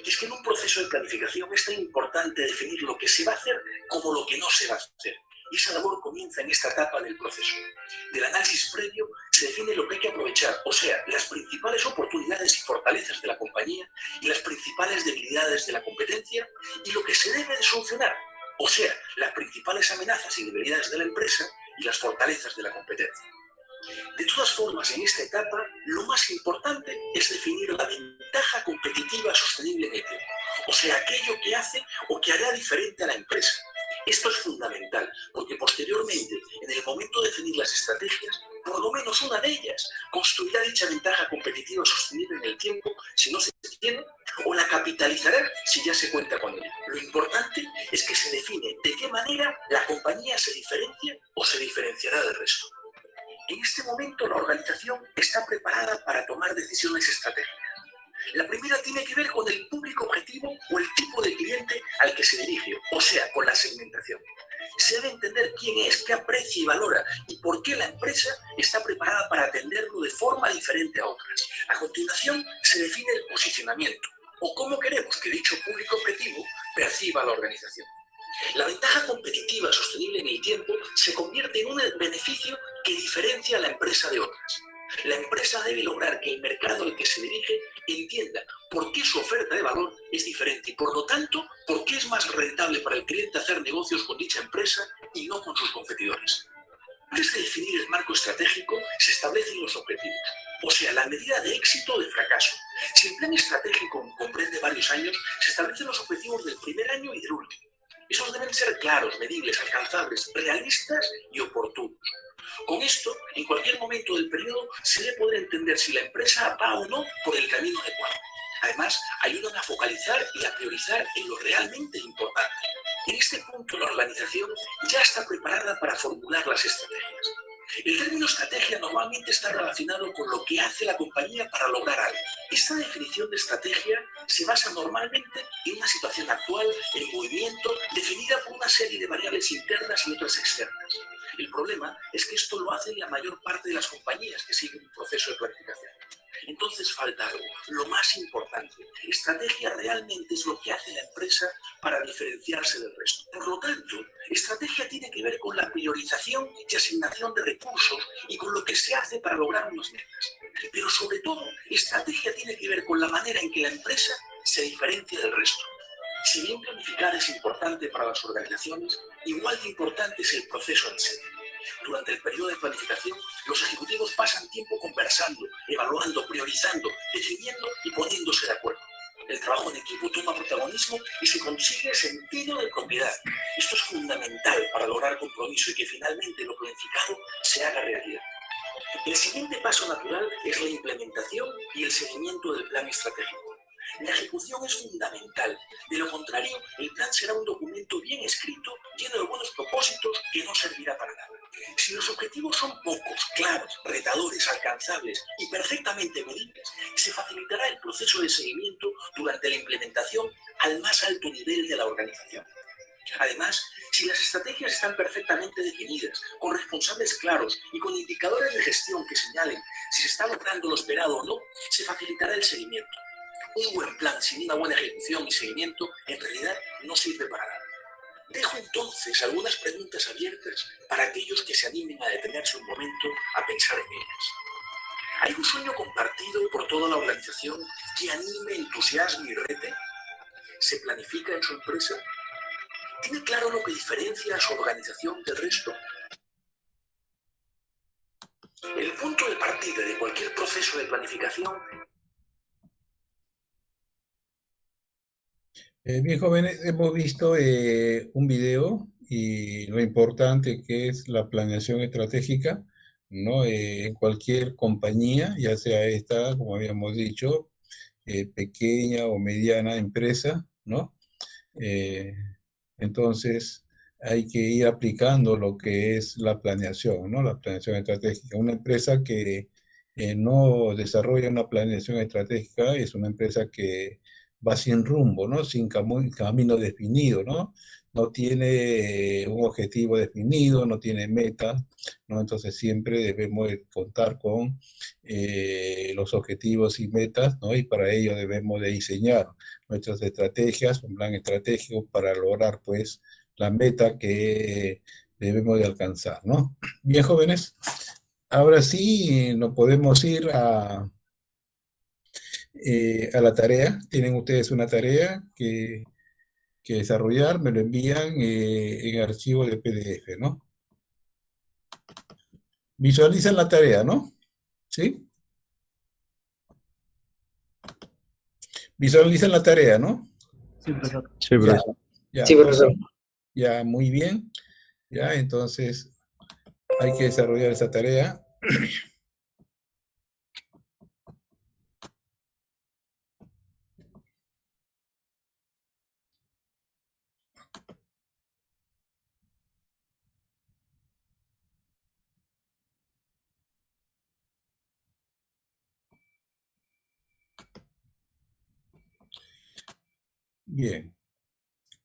Speaker 2: Y es que en un proceso de planificación es tan importante definir lo que se va a hacer como lo que no se va a hacer. Y esa labor comienza en esta etapa del proceso. Del análisis previo se define lo que hay que aprovechar, o sea, las principales oportunidades y fortalezas de la compañía y las principales debilidades de la competencia y lo que se debe de solucionar, o sea, las principales amenazas y debilidades de la empresa y las fortalezas de la competencia. De todas formas, en esta etapa, lo más importante es definir la ventaja competitiva sostenible en el tiempo, o sea, aquello que hace o que hará diferente a la empresa. Esto es fundamental, porque posteriormente, en el momento de definir las estrategias, por lo menos una de ellas construirá dicha ventaja competitiva sostenible en el tiempo si no se tiene, o la capitalizará si ya se cuenta con ella. Lo importante es que se define de qué manera la compañía se diferencia o se diferenciará del resto. En este momento la organización está preparada para tomar decisiones estratégicas. La primera tiene que ver con el público objetivo o el tipo de cliente al que se dirige, o sea, con la segmentación. Se debe entender quién es, qué aprecia y valora y por qué la empresa está preparada para atenderlo de forma diferente a otras. A continuación se define el posicionamiento o cómo queremos que dicho público objetivo perciba la organización. La ventaja competitiva sostenible en el tiempo se convierte en un beneficio que diferencia a la empresa de otras. La empresa debe lograr que el mercado al que se dirige entienda por qué su oferta de valor es diferente y, por lo tanto, por qué es más rentable para el cliente hacer negocios con dicha empresa y no con sus competidores. Antes de definir el marco estratégico, se establecen los objetivos, o sea, la medida de éxito o de fracaso. Si el plan estratégico comprende varios años, se establecen los objetivos del primer año y del último. Esos deben ser claros, medibles, alcanzables, realistas y oportunos. Con esto, en cualquier momento del periodo, se debe poder entender si la empresa va o no por el camino adecuado. Además, ayudan a focalizar y a priorizar en lo realmente importante. En este punto, la organización ya está preparada para formular las estrategias. El término estrategia normalmente está relacionado con lo que hace la compañía para lograr algo. Esta definición de estrategia se basa normalmente en una situación actual, en movimiento, definida por una serie de variables internas y otras externas. El problema es que esto lo hacen la mayor parte de las compañías que siguen un proceso de planificación. Entonces falta algo, lo más importante. Estrategia realmente es lo que hace la empresa para diferenciarse del resto. Por lo tanto, estrategia tiene que ver con la priorización y asignación de recursos y con lo que se hace para lograr unas metas. Pero sobre todo, estrategia tiene que ver con la manera en que la empresa se diferencia del resto. Si bien planificar es importante para las organizaciones, igual de importante es el proceso en sí. Durante el periodo de planificación, los ejecutivos pasan tiempo conversando, evaluando, priorizando, definiendo y poniéndose de acuerdo. El trabajo en equipo toma protagonismo y se consigue sentido de propiedad. Esto es fundamental para lograr compromiso y que finalmente lo planificado se haga realidad. El siguiente paso natural es la implementación y el seguimiento del plan estratégico. La ejecución es fundamental. De lo contrario, el plan será un documento bien escrito, lleno de buenos propósitos, que no servirá para nada. Si los objetivos son pocos, claros, retadores, alcanzables y perfectamente medibles, se facilitará el proceso proceso de seguimiento durante la implementación al más alto nivel de la organización. Además, si las estrategias están perfectamente definidas, con responsables claros y con indicadores de gestión que señalen si se está logrando lo esperado o no, se facilitará el seguimiento. Un buen plan sin una buena ejecución y seguimiento en realidad no sirve para nada. Dejo entonces algunas preguntas abiertas para aquellos que se animen a detenerse un momento a pensar en ellas. ¿Hay un sueño compartido por toda la organización que anime, entusiasme y rete? ¿Se planifica en su empresa? ¿Tiene claro lo que diferencia a su organización del resto? El punto de partida de cualquier proceso de planificación.
Speaker 1: Bien, jóvenes, hemos visto un video y lo importante que es la planeación estratégica, ¿no? En cualquier compañía, ya sea esta, como habíamos dicho, pequeña o mediana empresa, ¿no? Eh, entonces, hay que ir aplicando lo que es la planeación, ¿no? La planeación estratégica. Una empresa que no desarrolla una planeación estratégica es una empresa que va sin rumbo, ¿no? Sin camino definido, ¿no? No tiene un objetivo definido, no tiene metas, ¿no? Entonces siempre debemos de contar con los objetivos y metas, ¿no? Y para ello debemos de diseñar nuestras estrategias, un plan estratégico para lograr, pues, la meta que debemos de alcanzar, ¿no? Bien, jóvenes, ahora sí nos podemos ir a la tarea. Tienen ustedes una tarea que desarrollar, me lo envían en archivo de PDF, ¿no? Visualizan la tarea, ¿no? ¿Sí? Visualizan la tarea, ¿no?
Speaker 3: Sí, profesor.
Speaker 4: Sí,
Speaker 1: Ya,
Speaker 4: profesor.
Speaker 1: ya,
Speaker 3: Sí, profesor.
Speaker 1: ya, muy bien. Ya, entonces hay que desarrollar esa tarea. Bien.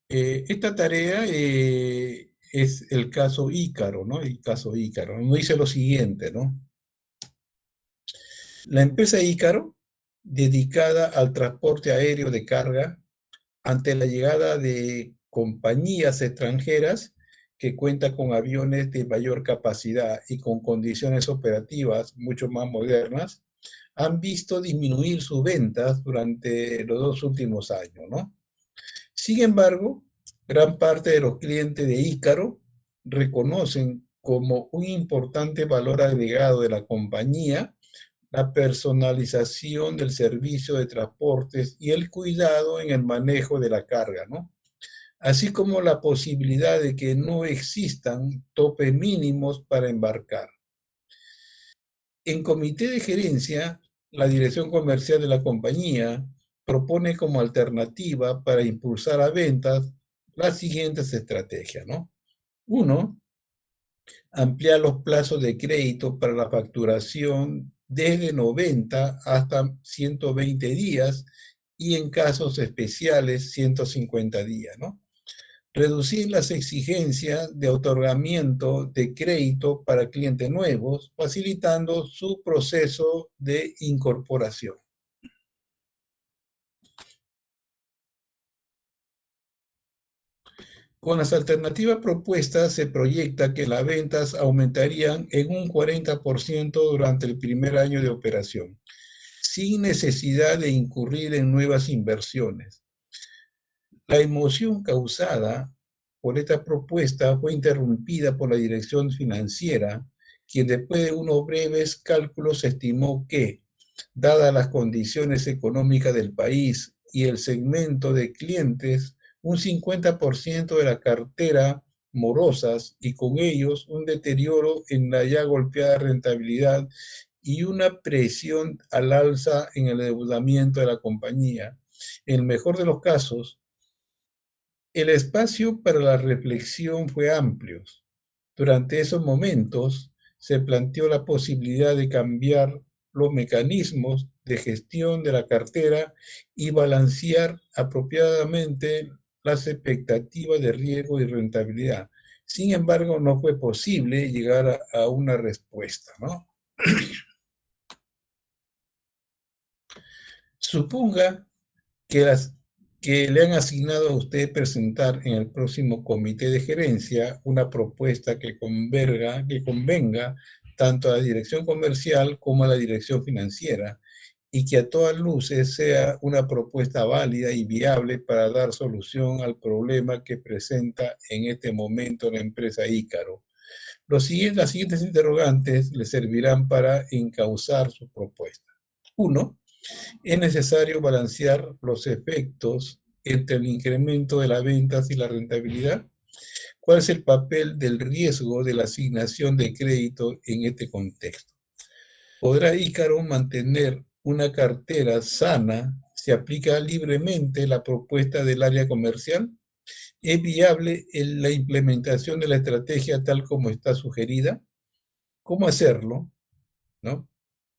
Speaker 1: Esta tarea es el caso Ícaro, ¿no? El caso Ícaro. Nos dice lo siguiente, ¿no? La empresa Ícaro, dedicada al transporte aéreo de carga, ante la llegada de compañías extranjeras que cuentan con aviones de mayor capacidad y con condiciones operativas mucho más modernas, han visto disminuir sus ventas durante los 2 últimos años, ¿no? Sin embargo, gran parte de los clientes de Ícaro reconocen como un importante valor agregado de la compañía la personalización del servicio de transportes y el cuidado en el manejo de la carga, ¿no? Así como la posibilidad de que no existan topes mínimos para embarcar. En comité de gerencia, la dirección comercial de la compañía propone como alternativa para impulsar a ventas las siguientes estrategias, ¿no? Uno, ampliar los plazos de crédito para la facturación desde 90 hasta 120 días y en casos especiales 150 días, ¿no? Reducir las exigencias de otorgamiento de crédito para clientes nuevos, facilitando su proceso de incorporación. Con las alternativas propuestas se proyecta que las ventas aumentarían en un 40% durante el primer año de operación, sin necesidad de incurrir en nuevas inversiones. La emoción causada por esta propuesta fue interrumpida por la dirección financiera, quien después de unos breves cálculos estimó que, dadas las condiciones económicas del país y el segmento de clientes, un 50% de la cartera morosas y con ellos un deterioro en la ya golpeada rentabilidad y una presión al alza en el endeudamiento de la compañía. En el mejor de los casos, el espacio para la reflexión fue amplio. Durante esos momentos se planteó la posibilidad de cambiar los mecanismos de gestión de la cartera y balancear apropiadamente las expectativas de riesgo y rentabilidad. Sin embargo, no fue posible llegar a una respuesta, ¿no? Suponga que le han asignado a usted presentar en el próximo comité de gerencia una propuesta que convenga tanto a la dirección comercial como a la dirección financiera y que a todas luces sea una propuesta válida y viable para dar solución al problema que presenta en este momento la empresa Ícaro. Las siguientes interrogantes le servirán para encauzar su propuesta. 1. Es necesario balancear los efectos entre el incremento de las ventas y la rentabilidad. ¿Cuál es el papel del riesgo de la asignación de crédito en este contexto? ¿Podrá Ícaro mantener una cartera sana si aplica libremente la propuesta del área comercial? ¿Es viable la implementación de la estrategia tal como está sugerida? ¿Cómo hacerlo? ¿No?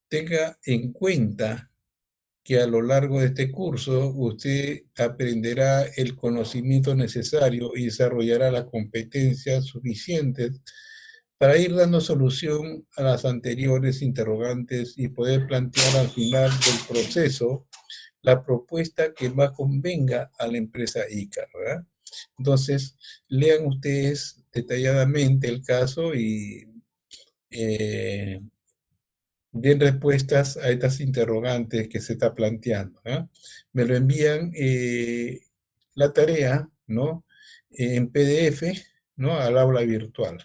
Speaker 1: Tenga en cuenta que a lo largo de este curso usted aprenderá el conocimiento necesario y desarrollará las competencias suficientes para ir dando solución a las anteriores interrogantes y poder plantear al final del proceso la propuesta que más convenga a la empresa ICA, ¿verdad? Entonces, lean ustedes detalladamente el caso y eh, den respuestas a estas interrogantes que se está planteando, ¿eh? Me lo envían la tarea, ¿no? En PDF, ¿no? Al aula virtual.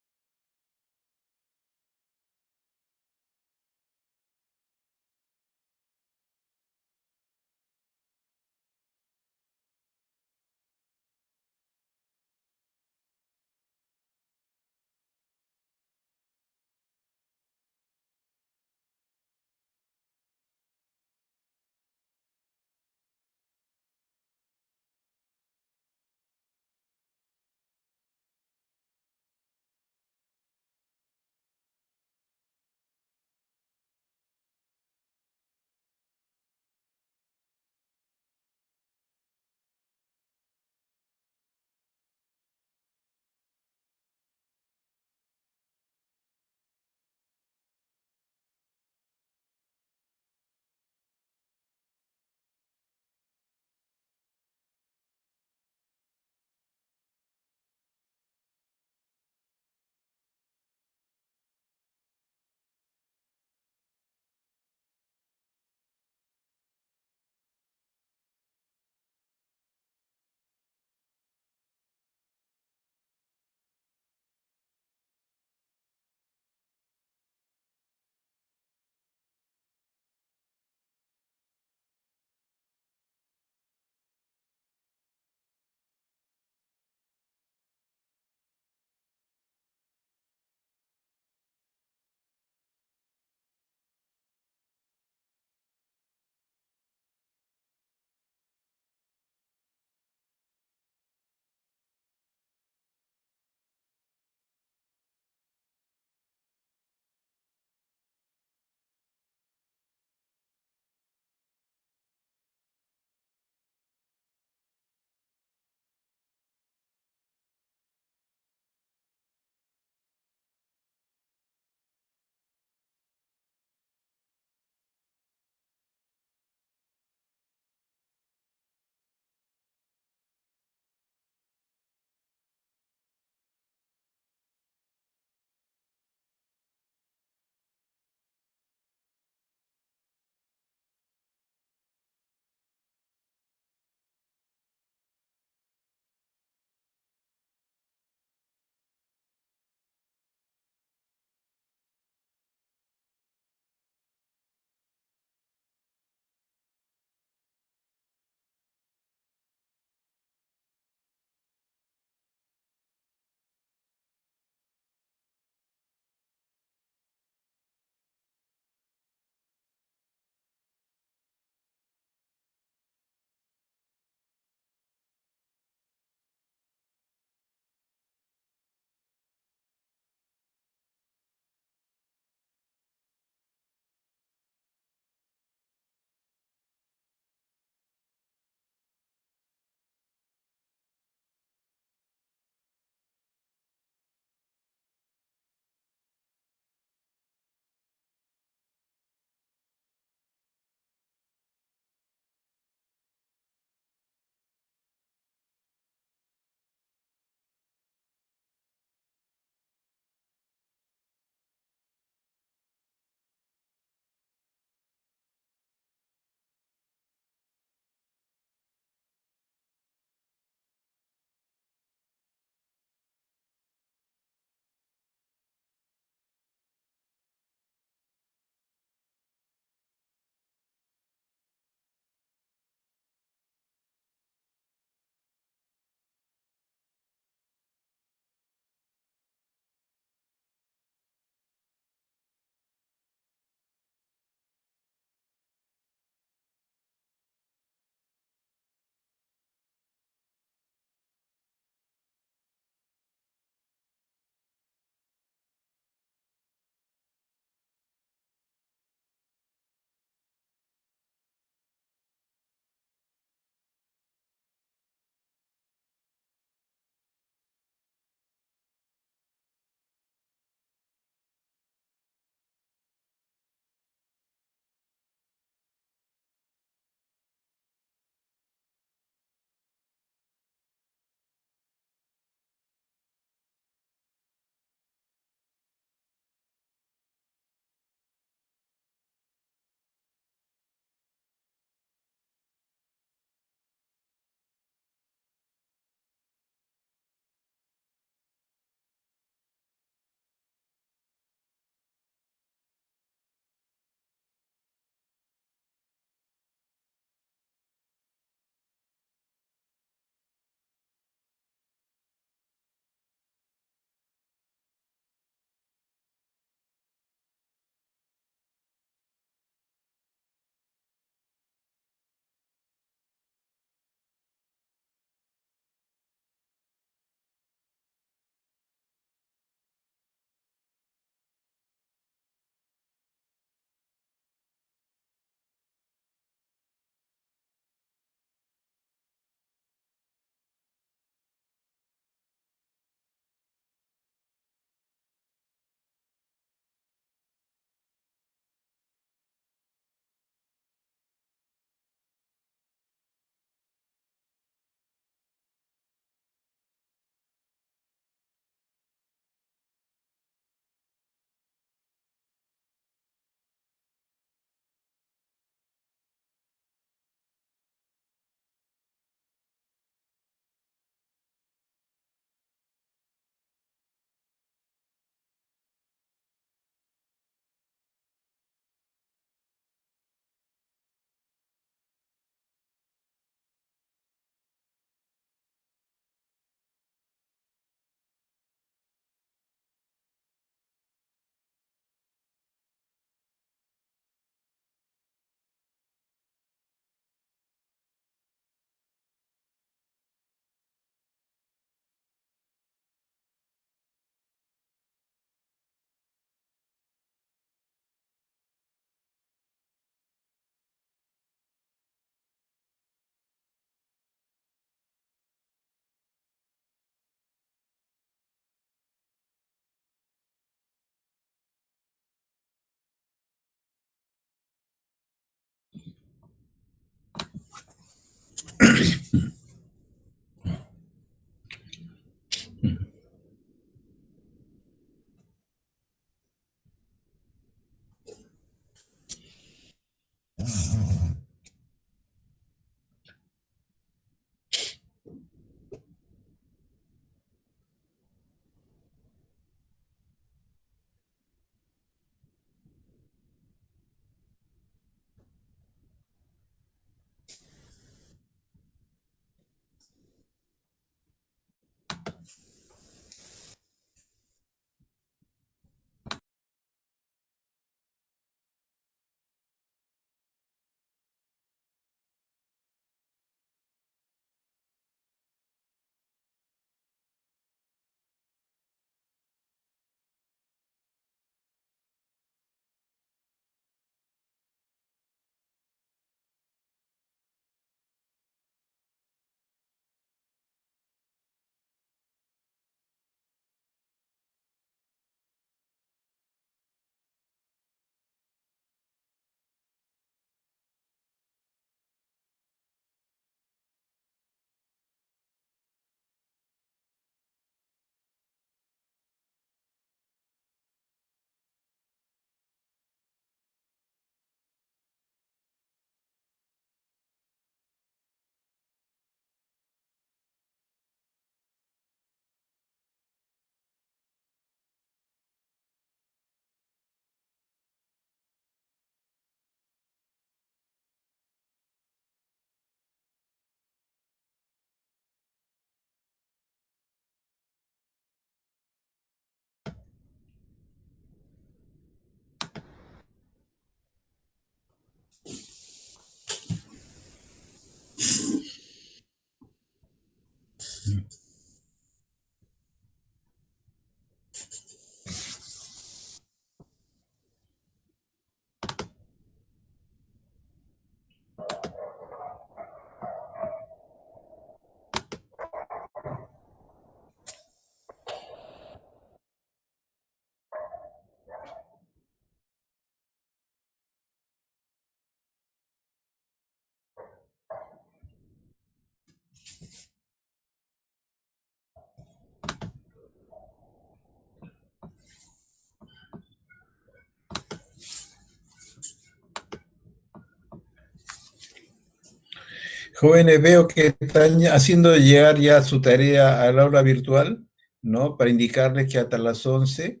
Speaker 1: Jóvenes, veo que están haciendo llegar ya su tarea al aula virtual, ¿no? Para indicarles que hasta las 11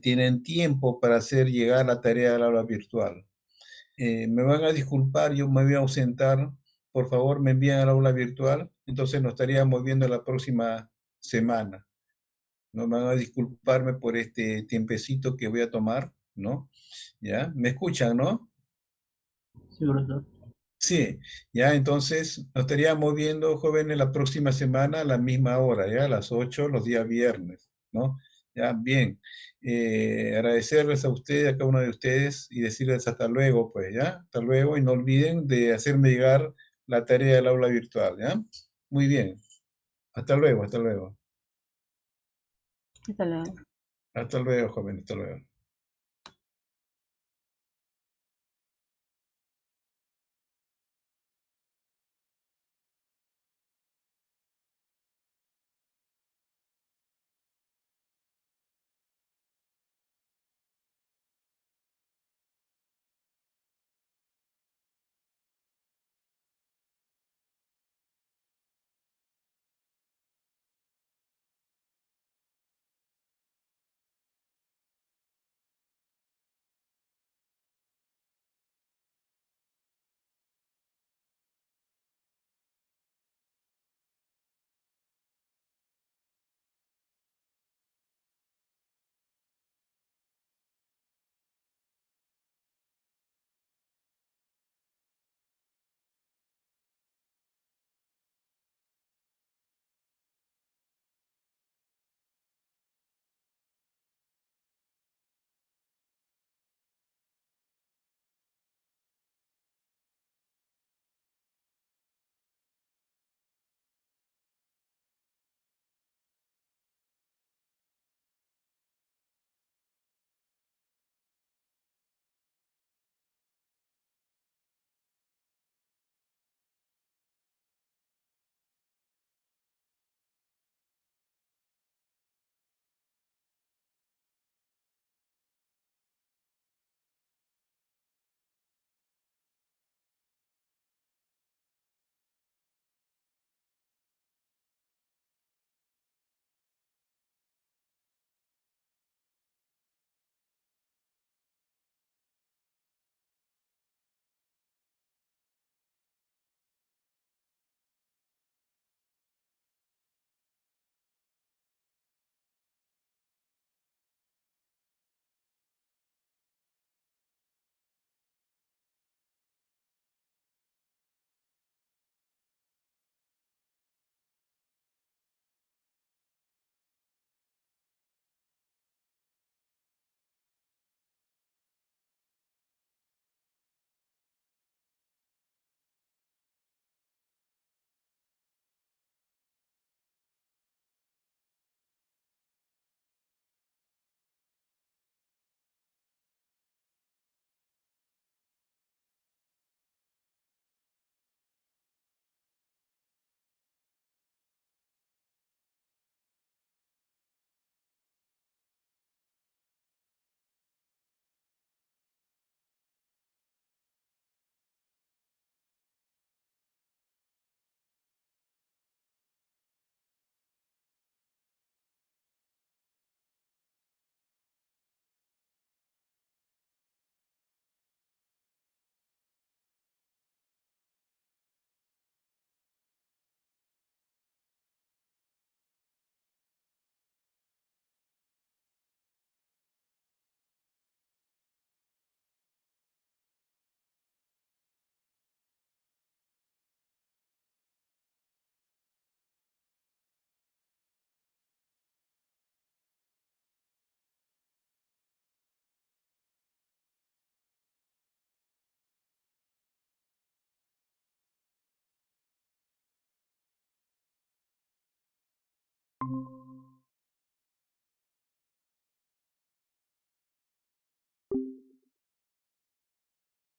Speaker 1: tienen tiempo para hacer llegar la tarea al aula virtual. Me van a disculpar, yo me voy a ausentar. Por favor, me envían al aula virtual. Entonces nos estaríamos viendo la próxima semana. No me van a disculparme por este tiempecito que voy a tomar, ¿no? ¿Ya? ¿Me escuchan, no?
Speaker 3: Sí, profesor.
Speaker 1: Sí, ya entonces nos estaríamos viendo, jóvenes, la próxima semana a la misma hora, ya a las 8 los días viernes, ¿no? Ya, bien. Agradecerles a ustedes, a cada uno de ustedes y decirles hasta luego, pues, ¿ya? Hasta luego y no olviden de hacerme llegar la tarea del aula virtual, ¿ya? Muy bien. Hasta luego, hasta luego.
Speaker 3: Hasta luego.
Speaker 1: Hasta luego, jóvenes, hasta luego.